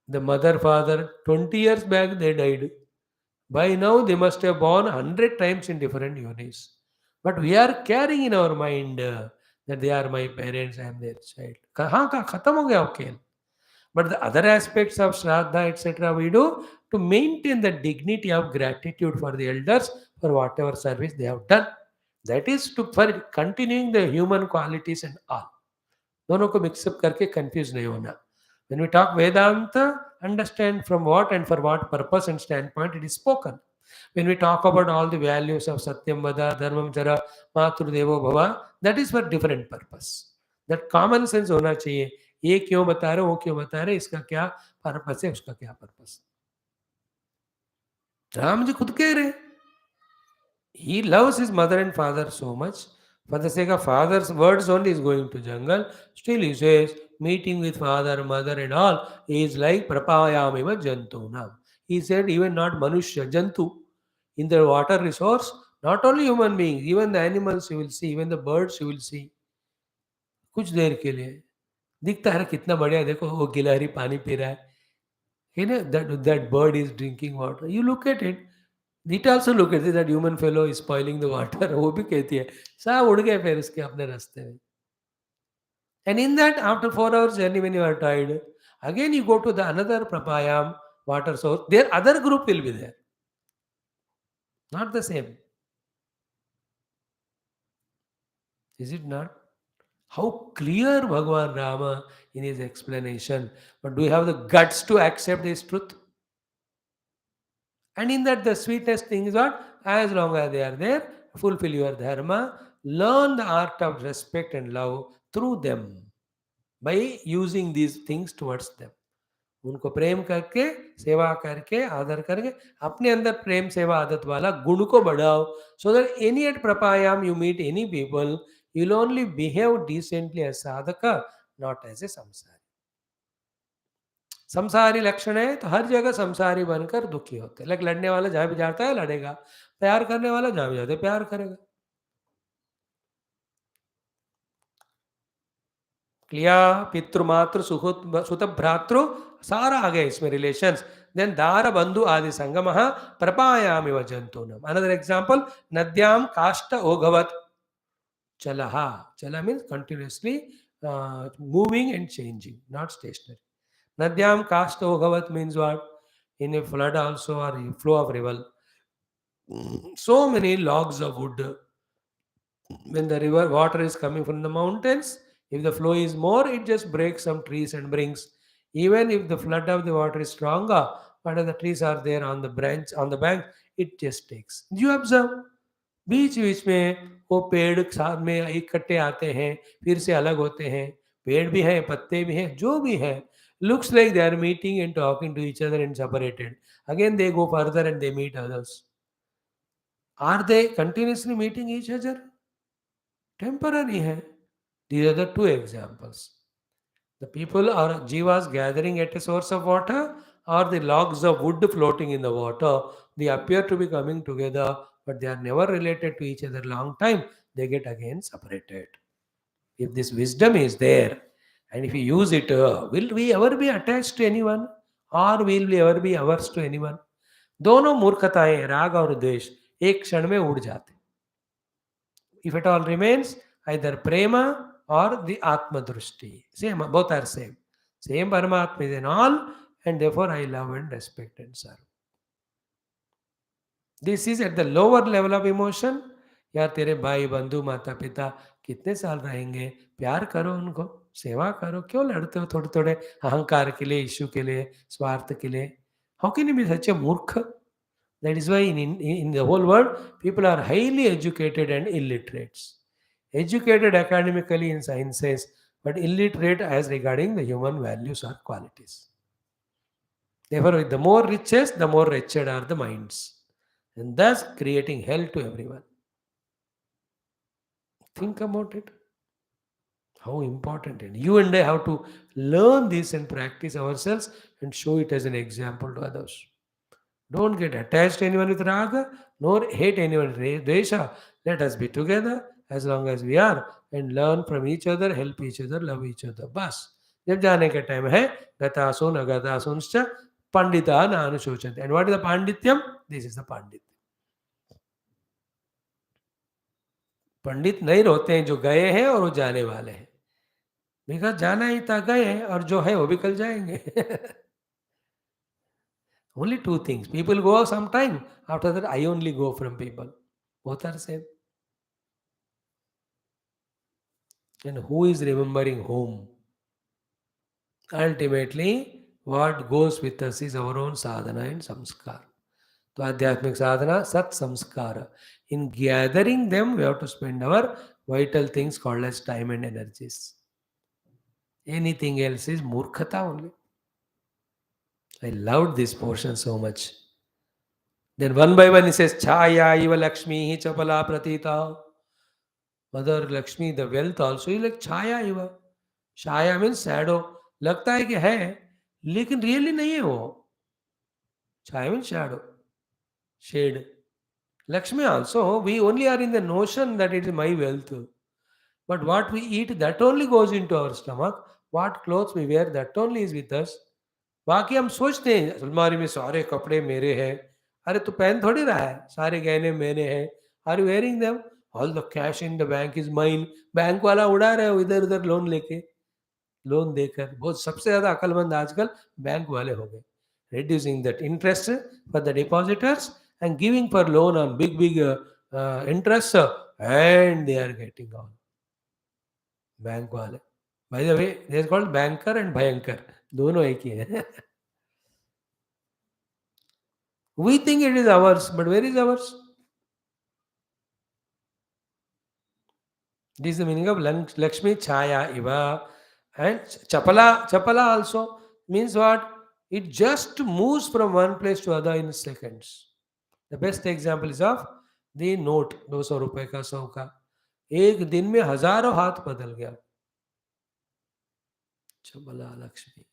the mother, father, 20 years back they died. By now, they must have born 100 times in different yonis. But we are carrying in our mind that they are my parents, I am their child. हाँ का खत्म हो गया खेल. But the other aspects of Shraddha, etc., we do to maintain the dignity of gratitude for the elders for whatever service they have done. That is to for continuing the human qualities and all. दोनों को mix up करके confuse नहीं होना. When we talk Vedanta, understand from what and for what purpose and standpoint it is spoken. When we talk about all the values of Satyam Vada, Dharmam Chara, Matru Devo Bhava, that is for different purpose. That common sense होना चाहिए. ये क्यों बता रहे, वो क्यों बता रहे, इसका क्या पर्पस है, उसका क्या पर्पस. राम जी खुद कह रहे, he loves his mother and father so much. For the sake of father's words only is going to jungle. Still he says, meeting with father, mother and all is like prapayamiva jantunam. He said even not manushya, jantu. In the water resource, not only human beings, even the animals you will see, even the birds you will see. कुछ देर के लिए दिखता है कितना बढ़िया, देखो वो गिलहरी पानी पी रहा है. You know that bird is drinking water. You look at it. It also look at it that human fellow is spoiling the water. वो भी कहती है. सब उड़ गए फिर उसके अपने रास्ते में. And in that, after 4 hours journey, when you are tired, again you go to the another prapayam water source. Their other group will be there. Not the same. Is it not? How clear Bhagavan Rama in his explanation. But do you have the guts to accept this truth? And in that, the sweetest thing is what? As long as they are there, fulfill your dharma, learn the art of respect and love through them by using these things towards them. उनको प्रेम करके, सेवा करके, आदर करके, अपने अंदर प्रेम सेवा आदत वाला गुण को बढ़ाओ. So that any at prapayam you meet any people, you'll only behave decently as sadhaka, not as a samsari. संसारी लक्षण है तो हर जगह संसारी बनकर दुखी होते. लाइक लड़ने वाला जहां भी जाता है लड़ेगा, प्यार करने वाला जहां भी जाता है प्यार करेगा. क्लिया पितृमातृ सुत भ्रातृ सारा आ गया इसमें रिलेशंस. देन दार बंधु आदि संगम प्रपायामिव जंतूनम. अनदर एग्जांपल, नद्याम काष्ठ ओघवत चलहा. चला means continuously moving and changing, not stationary. Nadyam Kastogavat means what? In a flood also or a flow of river. So many logs of wood. When the river water is coming from the mountains, if the flow is more, it just breaks some trees and brings. Even if the flood of the water is stronger, but the trees are there on the branch, on the bank, it just takes. Do you observe? बीच बीच में वो पेड़ साथ में इकट्ठे आते हैं, फिर से अलग होते हैं. पेड़ भी हैं, पत्ते भी हैं, जो भी है. Looks like they are meeting and talking to each other and separated. Again they go further and they meet others. Are they continuously meeting each other? Temporary hai. These are the two examples. The people are jivas gathering at a source of water or the logs of wood floating in the water. they appear to be coming together, but they are never related to each other long time, they get again separated. If this wisdom is there, and if we use it, will we ever be attached to anyone? और will we ever be averse to anyone? दोनों मूर्खताएं राग और द्वेष एक क्षण में उड़ जाते. If it all remains, either prema or the atma drushti. Same, both are same. Same Paramatma is in all, and therefore I love and respect and serve. This is at the lower level of emotion. यार तेरे भाई बंधु माता पिता कितने साल रहेंगे, प्यार करो उनको, सेवा करो, क्यों लड़ते हो थोड़े थोड़े अहंकार के लिए, इश्यू के लिए, स्वार्थ के लिए? How can you be such a मूर्ख? That is why in the whole world, people are highly educated and illiterates. Educated academically in sciences, but illiterate as regarding the human values or qualities. Therefore, the more riches, the more wretched are the minds, and thus creating hell to everyone. Think about it. How important it is. You and I have to learn this and practice ourselves and show it as an example to others. Don't get attached to anyone with raga, nor hate anyone with dvesha. Let us be together as long as we are and learn from each other, help each other, love each other. बस जब जाने का time है गतासुन अगतासुंश्च पंडिता न अनुशोचन्ते. And what is the pandityam? This is the pandityam. पंडित नहीं रोते हैं जो गए हैं और वो जाने वाले हैं. बिकॉज जाना ही था, गए, और जो है वो भी कल जाएंगे. Only two things. People go sometime. After that, I only go from people. Both are same. And who is remembering whom? Ultimately, what goes with us is our own sadhana and samskara. So, Adhyatmic sadhana, sat samskara. In gathering them, we have to spend our vital things called as time and energies. Anything else is murkhata only. I loved this portion so much. Then one by one he says, Chaya iva Lakshmi chapala pratita. Mother Lakshmi, the wealth also is like Chaya iva. Chaya means shadow. लगता है कि है, लेकिन really नहीं है वो. Chaya means shadow. Shade. Lakshmi also, we only are in the notion that it is my wealth. But what we eat, that only goes into our stomach. What clothes we wear, that only is with us. बाकी हम सोचते हैं अलमारी में सारे कपड़े मेरे हैं. अरे तो पहन थोड़ी रहा है, सारे गहने मेरे हैं. Are you wearing them? All the cash in the bank is mine. Bank वाला उड़ा रहे हो इधर उधर लोन लेके, लोन देकर. बहुत सबसे ज्यादा अकलमंद आजकल बैंक वाले हो गए. Reducing that interest for the depositors and giving for loan on big interest, and they are getting on. Bank wale. By the way, they are called banker and bhayankar. दोनों एक ही है. We think it is ours, but where is ours? This is the meaning of Lakshmi Chaya Iva. And Chapala also means what? It just moves from one place to other in seconds. The best example is of the note, 200 रुपए का, 100 का. एक दिन में हजारों हाथ बदल गया. Chabala Lakshmi.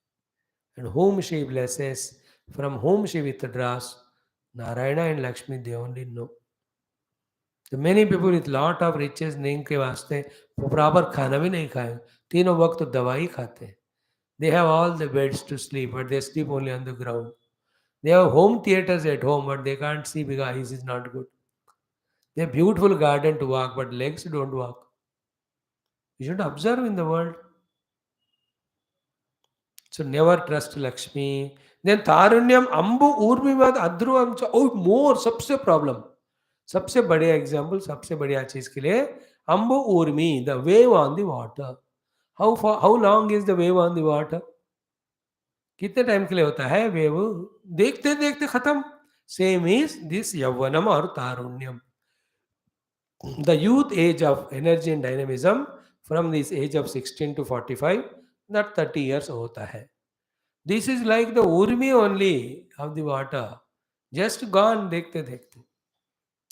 And whom she blesses, from whom she withdraws, Narayana and Lakshmi, they only know. The many people with lot of riches नहीं के वास्ते वो प्रॉपर खाना भी नहीं खाए, तीनों वक्त दवाई खाते हैं. They have all the beds to sleep, but they sleep only on the ground. They have home theaters at home, but they can't see because eyes is not good. They have beautiful garden to walk, but legs don't walk. You should observe in the world. So never trust Lakshmi. Then Tarunyam Ambu Urmivad Adhruvam. Oh, more, सबसे problem. सबसे बढ़िया example, सबसे बढ़िया चीज के लिए Ambu Urmi, the wave on the water. How long is the wave on the water? कितने time के लिए होता है वेव? देखते देखते खत्म. सेम इज दिस यौवनम और तारुण्यम. The youth age of energy and dynamism from this age of 16 to 45, that 30 years होता है. This is like the urmi only of the water. Just gone देखते देखते.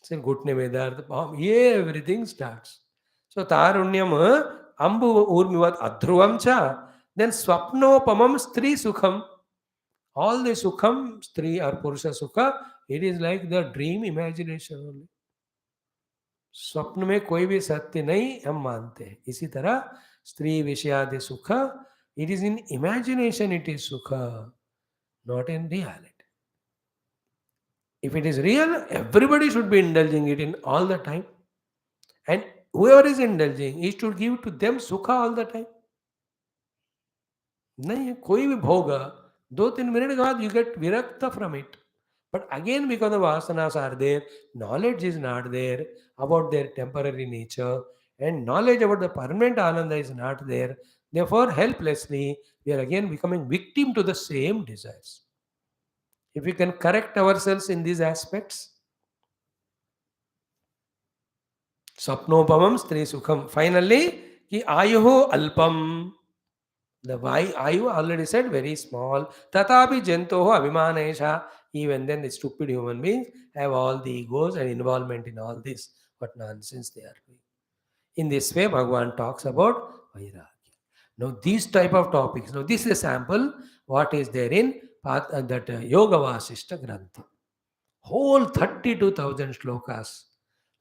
सिर्फ घुटने में दर्द, ये everything starts. So तारुण्यम अम्बु ऊर्मिवत अध्रुवम च. Then swapnopamam stri sukham. All the sukham, Stri or Purusha Sukha, it is like the dream imagination only. स्वप्न में कोई भी सत्य नहीं हम मानते हैं. इसी तरह स्त्री विषयादि सुख, it is in imagination, it is sukha, not in reality. If it is real, everybody should be indulging it in all the time. And whoever is indulging, he should give to them sukha all the time. नहीं है कोई भी भोग 2-3 minute के बाद you get virakta from it. But again, because the vasanas are there, knowledge is not there about their temporary nature, and knowledge about the permanent ananda is not there. Therefore, helplessly, we are again becoming victim to the same desires. If we can correct ourselves in these aspects, Sapnopamam Stri Sukham. Finally, ki Ayuho Alpam. The Ayu already said very small. Tatapi Jantoho Abhimanesha. Even then, the stupid human beings have all the egos and involvement in all this. What nonsense they are doing. In this way, Bhagavan talks about Vairagya. Now, these type of topics. Now, this is a sample what is there in that Yoga Vasishta Grantha. Whole 32,000 shlokas.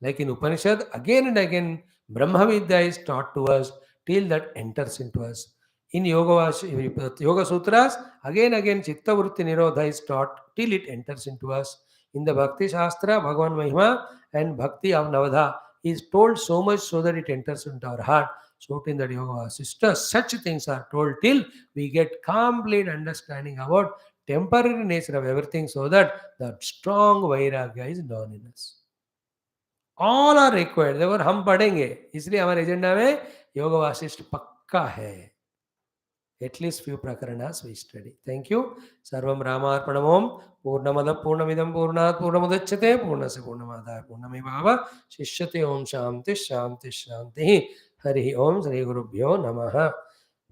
Like in Upanishad, again and again, Brahma Vidya is taught to us till that enters into us. In Yoga Sutras, again, Chitta Vritti Nirodha is taught till it enters into us. In the Bhakti Shastra, Bhagavan Mahima and Bhakti of Navadha is told so much so that it enters into our heart. So in the Yoga Vasishta, such things are told till we get complete understanding about temporary nature of everything so that the strong vairagya is known in us. All are required. Therefore हम पढ़ेंगे इसलिए हमारे agenda में योग वासिष्ठ पक्का है. At least few prakaranas we study. Thank you. Sarvam Ramarpanam Om. Purnamada Purnamidam Purnat Purnamudachyate Purnasya Purnamadaya Purnamevava Shishyate Om Shanti Shanti Shanti. Hari Om Sri Gurubhyo Namaha.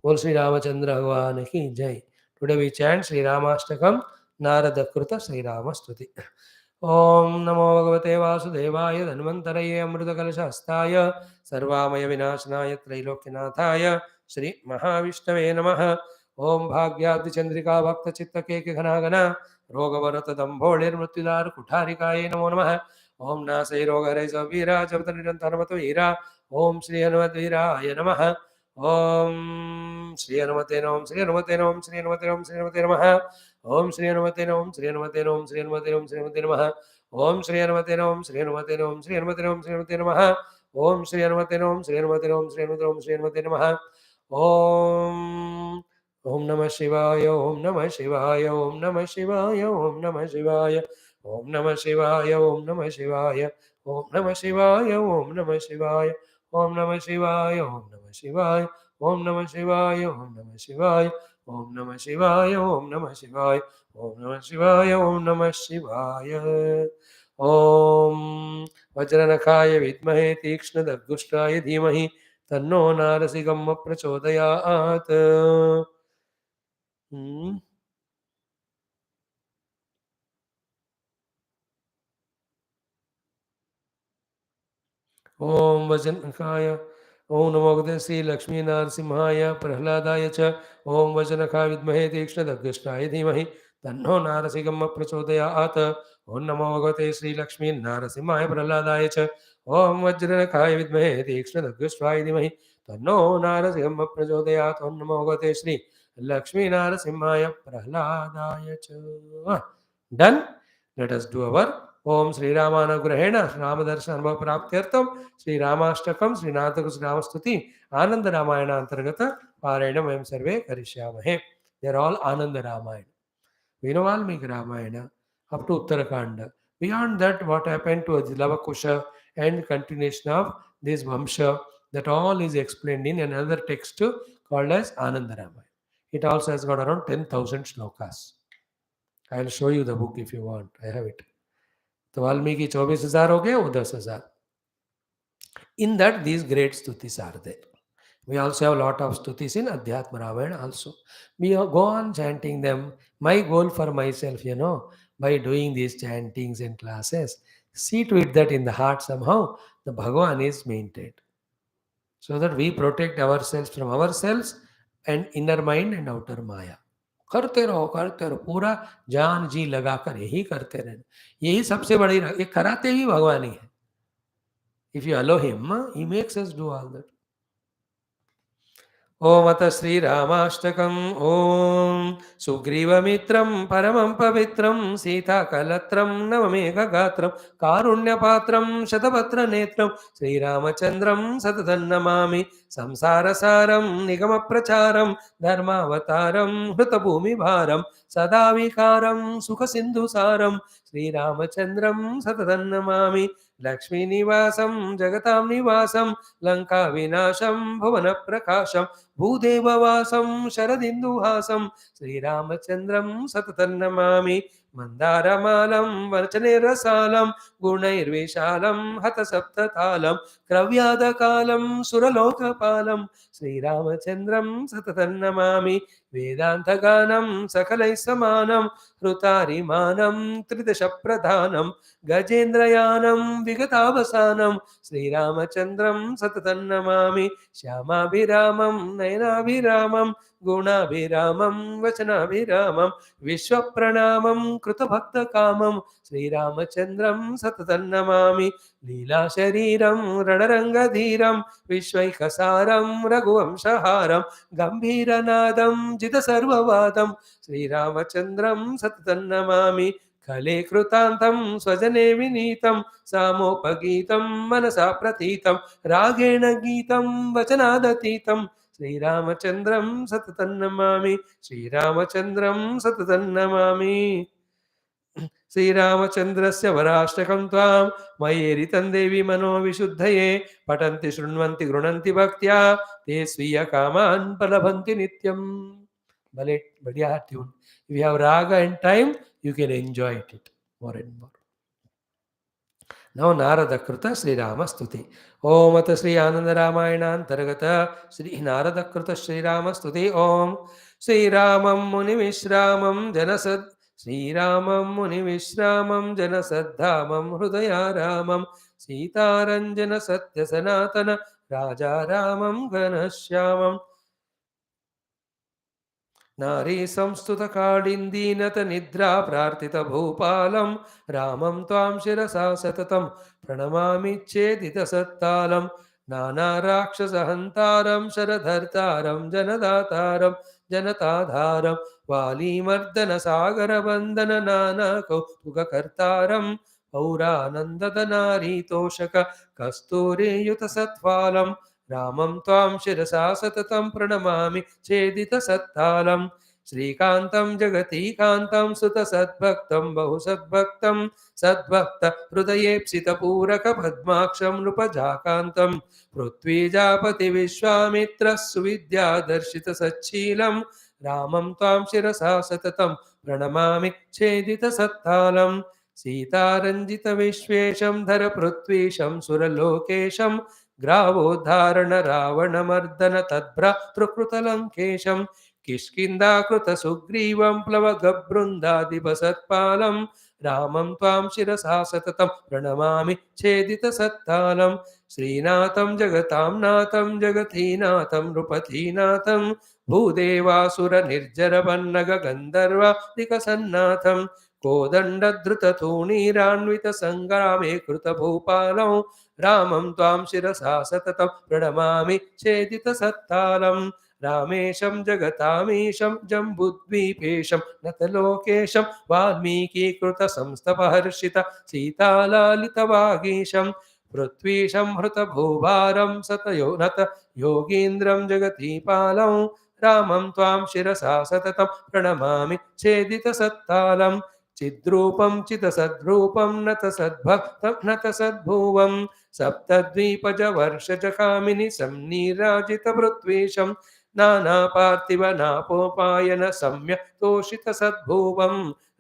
Bol Sri Ramachandra Bhagwan ki Jai. Today we chant Sri Ramashtakam Narada Krutha Sri Rama Stuti. Om Namo Bhagavate Vasudevaya Dhanvantaraye Amrutakalashastaya Sarvamaya Vinashanaya Trailokinathaya Shri Mahavishnave Namaha. Om Bhagyabdi Chandrika Bhakta Chitta Keke Ghana Ghana Roga Varata Dambholir Mrityudar Kutharikaye Namo Namaha. Om Nasai Roga Reza Vira Jabata Nirantaramata Vira. Om Shri Hanumat Viraya Namaha. Om Shri Hanumate Nom Shri Hanumate Nom Shri Hanumate Nom Shri Hanumate Namaha. Om Shri Hanumate Nom Shri Hanumate Nom Shri Hanumate Nom Shri Hanumate Namaha. Om Shri Hanumate Nom Shri Hanumate Nom Shri Hanumate Nom Shri Hanumate Namaha. Om Shri Hanumate Nom Shri Hanumate Nom Shri Hanumate Nom Shri Hanumate Namaha. Om Om Namah Shivaya Om Namah Shivaya Om Namah Shivaya Om Namah Shivaya Om Namah Shivaya Om Namah Shivaya Om Namah Shivaya Om Namah Shivaya Om Namah Shivaya Om Namah Shivaya Om Namah Shivaya Om Namah Shivaya Om Namah Shivaya Om Namah Shivaya Om Namah Shivaya Om Namah Shivaya. Om Vajranakaya Vidmahe Tikshna Dhimahi तन्नो नारसिगम प्रचोदयात्. ओम वजनकाय ओम नमो भगवते श्री लक्ष्मी नारसिंहाय प्रह्लादाय च ओम वजनकाय विद्महे तीक्ष्णदग्गष्टाय धीमहि तन्नो नारसिंहः प्रचोदयात्. ओम नमो भगवते श्री लक्ष्मी नारसिंहाय प्रह्लादाय च ओम वज्रनकाय विद्महे तीक्ष्णदग्गष्टाय धीमहि तन्नो नारसिंहः प्रचोदयात्. ओम नमो भगवते श्री लक्ष्मी नारसिंहाय प्रह्लादाय च. Done. Let us do our Om Sri Ramanugrahena Ramadarshana Anubhava Praptyartham Sri Ramastakam Sri Nataka Sri Ramastuti Ananda Ramayana Antargata Parayanam Vayam Sarve Karishyamahe. They are all Ananda Ramayana. We know Valmiki Ramayana up to Uttarakanda. Beyond that, what happened to Lavakusha and continuation of this Vamsha, that all is explained in another text called as Ananda Ramayana. It also has got around 10,000 shlokas. I will show you the book if you want. I have it. तो वाल्मीकि 24,000 हो गए वो 10,000. In that these great stutis are there. We also have a lot of stutis in Adhyatma Ramayana also. We go on chanting them. My goal for myself, by doing these chantings and classes, see to it that in the heart somehow the Bhagavan is maintained. So that we protect ourselves from ourselves and inner mind and outer Maya. करते रहो, पूरा जान जी लगाकर यही करते रहना। यही सबसे बड़ी ये कराते ही भगवान ही है। If you allow him, he makes us do all that. Om अथ श्रीरामाष्टकम्। ओम सुग्रीवमित्रं परमं पवित्रं सीताकलत्रं नवमेघगात्रं कारुण्यपात्रं शतपत्रनेत्रं श्रीरामचन्द्रं सततं नमामि। संसारसारं निगमप्रचारं धर्मावतारं हृतभूमिभारं सदा विकारं सुखसिन्धुसारं श्रीरामचन्द्रं सततं नमामि। लक्ष्मीनिवासं जगतां निवासं लङ्काविनाशं भुवनप्रकाशं भूदेववासं शरदिन्दुहासं श्रीरामचन्द्रं सततं नमामि। मन्दारमालं वचनैरसालं गुणैर्विशालं हतसप्ततालं क्रव्यादकालं सुरलोकपालं श्रीरामचन्द्रं सततं नमामि। वेदान्तगानं सकलैः समानं हृतारिमानं त्रिदशप्रधानं गजेन्द्रयानं विगतावसानं श्रीरामचन्द्रं सततं नमामि। श्यामाभिरामं नयनाभिरामं गुणाभिरामं वचनाभिरामं विश्वप्रणामं कृतभक्तकामं श्रीरामचन्द्रं सततं नमामि। लीलाशरीरं रणरङ्गधीरं विश्वैकसारं रघुवंशहारं गम्भीरनादं जितसर्ववादं श्रीरामचन्द्रं सततं नमामि। खले कृतान्तं स्वजने विनीतं सामोपगीतं मनसा प्रतीतं रागेण गीतं वचनादतीतं श्रीरामचन्द्रं सततं नमामि। श्रीरामचन्द्रं सततं नमामि। श्रीरामचन्द्रस्य वराष्टकं त्वां मयेरितं देवी मनोविशुद्धये पठन्ति शृण्वन्ति गृह्णन्ति भक्त्या ते स्वीयकामान् प्रलभन्ति नित्यं। भले बढ़िया tune. If you have raga and time, you can enjoy it more and more. Now Narada Kruta Sri Rama Stuti. Om Ata Sri Ananda Ramayana Antargata Sri Narada Kruta Sri Rama Stuti. Om Sri Ramam Muni Vishramam Janasad Sri Ramam Muni Vishramam Janasaddhamam Hrudaya Ramam Sita Ranjana Satya Sanatana Raja Ramam Ganashyamam नारी संस्तुत काडिन्दीनत निद्रा प्रार्थित भूपालं रामं त्वां शिरसा सततं प्रणमामि चेदित सत्तालं नानाराक्षसहन्तारं शरधर्तारं जनदातारं जनताधारं वालीमर्दनसागरबन्धन नानाकौतुककर्तारं पौरानन्ददनारीतोषक कस्तूरीयुतसत्फालं रामं त्वां शिरसा सततं प्रणमामि चेदितसत्तालं श्रीकान्तं जगतीकान्तं सुतसद्भक्तं बहुसद्भक्तं सद्भक्त हृदयेप्सितपूरकपद्माक्षं नृपजाकान्तं पृथ्वीजापतिविश्वामित्रः सुविद्यादर्शितसच्छीलं रामं त्वां शिरसा सततं प्रणमामि चेदितसत्तालं सीतारञ्जितविश्वेशं धरपृथ्वीशं सुरलोकेशं ग्रावोद्धारण रावणमर्दन तद्भ्रातृकृतलङ्केशं किष्किन्धाकृत सुग्रीवं प्लवगबृन्दादिपसत्पालं रामं त्वां शिरसा सततं प्रणमामि चेदितसत्तालं श्रीनाथं जगतां नाथं जगतीनाथं नृपतीनाथं भूदेवासुरनिर्जरपन्नगन्धर्वादिकसन्नाथं कोदण्डधृततूणीरान्वितसङ्ग्रामे कृतभूपालं रामं त्वां शिरसा सततं प्रणमामि चेदितसत्तालं रामेशं जगतामीशं जम्बुद्वीपेशं नतलोकेशं वाल्मीकीकृतसंस्तपहर्षित सीतालालितवागीशं पृथ्वीशं हृतभूभारं सतयो नत योगीन्द्रं जगतीपालं रामं त्वां शिरसा सततं प्रणमामि चेदितसत्तालं चिद्रूपं चितसद्रूपं नतसद्भक्तं नतसद्भुवं सप्तद्वीपजवर्षजकामिनि संनीराजितपृथ्वीशं नानापार्थिवनापोपायन सम्यक्तोषितसद्भुवं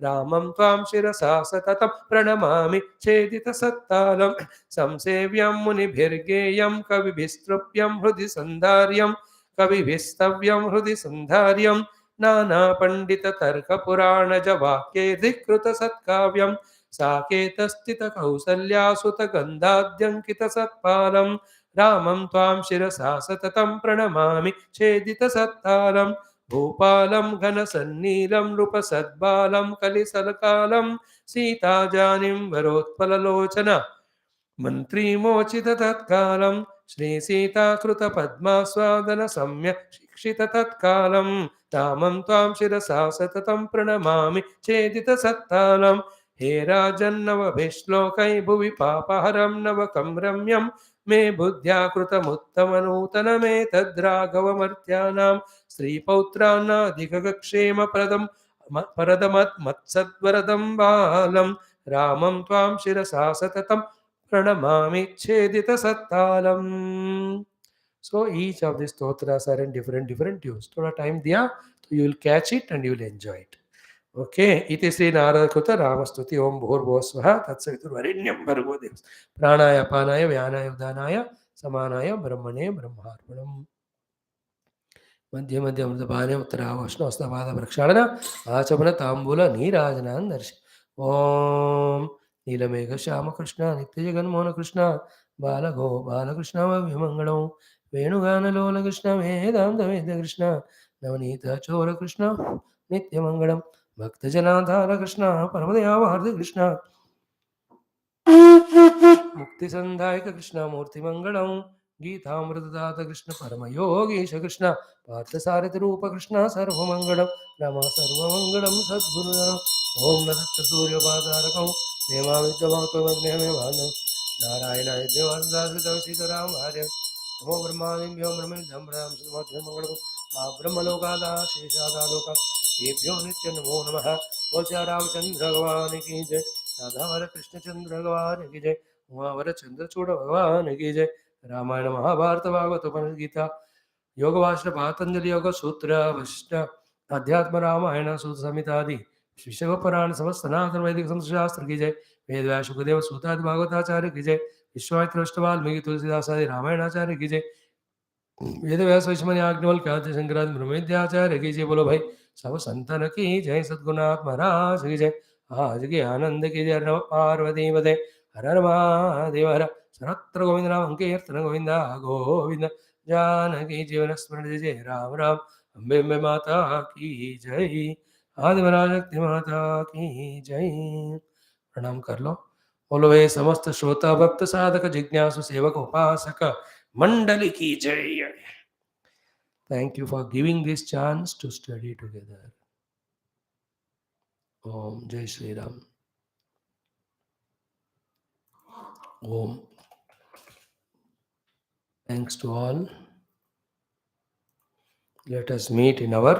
रामं त्वां शिरसा सततं प्रणमामि चेदितसत्तालं संसेव्यं मुनिभिर्गेयं कविभिस्तृप्यं हृदि सन्धार्यं कविभिस्तव्यं हृदि सन्धार्यं नानापण्डिततर्कपुराणजवाक्यैर्धिकृतसत्काव्यं साकेतस्थितकौसल्यासुतगन्धाद्यङ्कितसत्पालं रामं त्वां शिरसा सततं प्रणमामि चेदितसत्तालं भूपालं घनसन्नीलं नृपसद्बालं कलिसलकालं सीताजानिं वरोत्पललोचन मन्त्रीमोचित तत्कालं श्रीसीताकृतपद्मास्वादन सम्य शिक्षित तत्कालं रामं त्वां शिरसा सततं प्रणमामि चेदितसत्तालं हे राजन्नवभिश्लोकै भुवि पापहरं नवकं रम्यं मे बुद्ध्या कृतमुत्तमनूतनमेतद्राघवमर्त्यानां स्त्रीपौत्रान्नाधिकक्षेमप्रदं परदमत्सद्वरदं बालं रामं त्वां शिरसा सततं pranamami chedita sattalam. So each of these stotras are in different tunes. Thoda time diya, so you will catch it and you will enjoy it. Okay, iti Sri Narada Kruta Ramastuti Om Bhur Bhosvaha Tatsaviturvarinyam Bhargo Devas Pranaya Panaya Vyanaya Udanaya Samanaya Brahmane Brahmarpanam. मध्य मध्य अमृतपाने उत्तरावष्णोस्तपाद प्रक्षालन आचमन तांबूल नीराजनान् दर्श ओम नीलमेघ श्याम कृष्ण नित्य जगन्मोहन कृष्ण बालगो बालकृष्ण विमंगलो वेणुगानलोल कृष्ण वेदांत वेद कृष्ण नवनीत चोर कृष्ण नित्यमंगलम भक्तजनाधार कृष्ण परमदयावार्ध कृष्ण मुक्तिसंधायक कृष्ण मूर्तिमंगलम गीतामृतदात कृष्ण परमयोगीश कृष्ण पार्थसारथि रूप कृष्ण सर्वमंगलम रमा सर्वमंगलम सद्गुरुधरम ओम नदत्त सूर्यपादारकम नेमाविद्यमात्मज्ञानमेवान्नं नारायणाय देवानंदाश्रितं सीताराम हरे नमो ब्रह्मादिभ्यो ब्रह्मनिधं ब्रह्म सुमध्यमंगलम आ ब्रह्मलोकादा शेषादालोका देभ्यो नित्य नमो नमः बोल श्री रामचंद्र भगवान की जय राधावर कृष्णचंद्र भगवान की जय उमावर चंद्रचूड़ भगवान की जय रामायण महाभारत भागवत उपनिषद गीता योग भाष्य पातंजलि योग सूत्र वशिष्ठ अध्यात्म रामायण सूत्र संहिता आदि शिव पुराण समस्त सनातन वैदिक संत शास्त्र की जय वेद व्यास सुखदेव सूतादि भागवताचार्य की जय विश्वामित्र वाल्मीकि तुलसीदास आदि रामायणाचार्य की जय वेद व्यास वैष्णव याज्ञवल ख्याति शंकरादि ब्रह्मविद्याचार्य की जय बोलो भाई सब संतन की जय सद्गुरुनाथ महाराज की जय आज के आनंद की जय नमः पार्वती पदे हर हर महादेव हर सर्वत्र गोविंद नाम कीर्तन गोविंद गोविंद जानकी जीवन स्मरण जय राम राम अम्बे अम्बे माता की जय आदिवराशक्ति माता की जय प्रणाम कर लो बोलो वे समस्त श्रोता भक्त साधक जिज्ञासु सेवक उपासक मंडली की जय thank you for giving this chance to study together Om जय Shri Ram Om thanks to all let us meet in our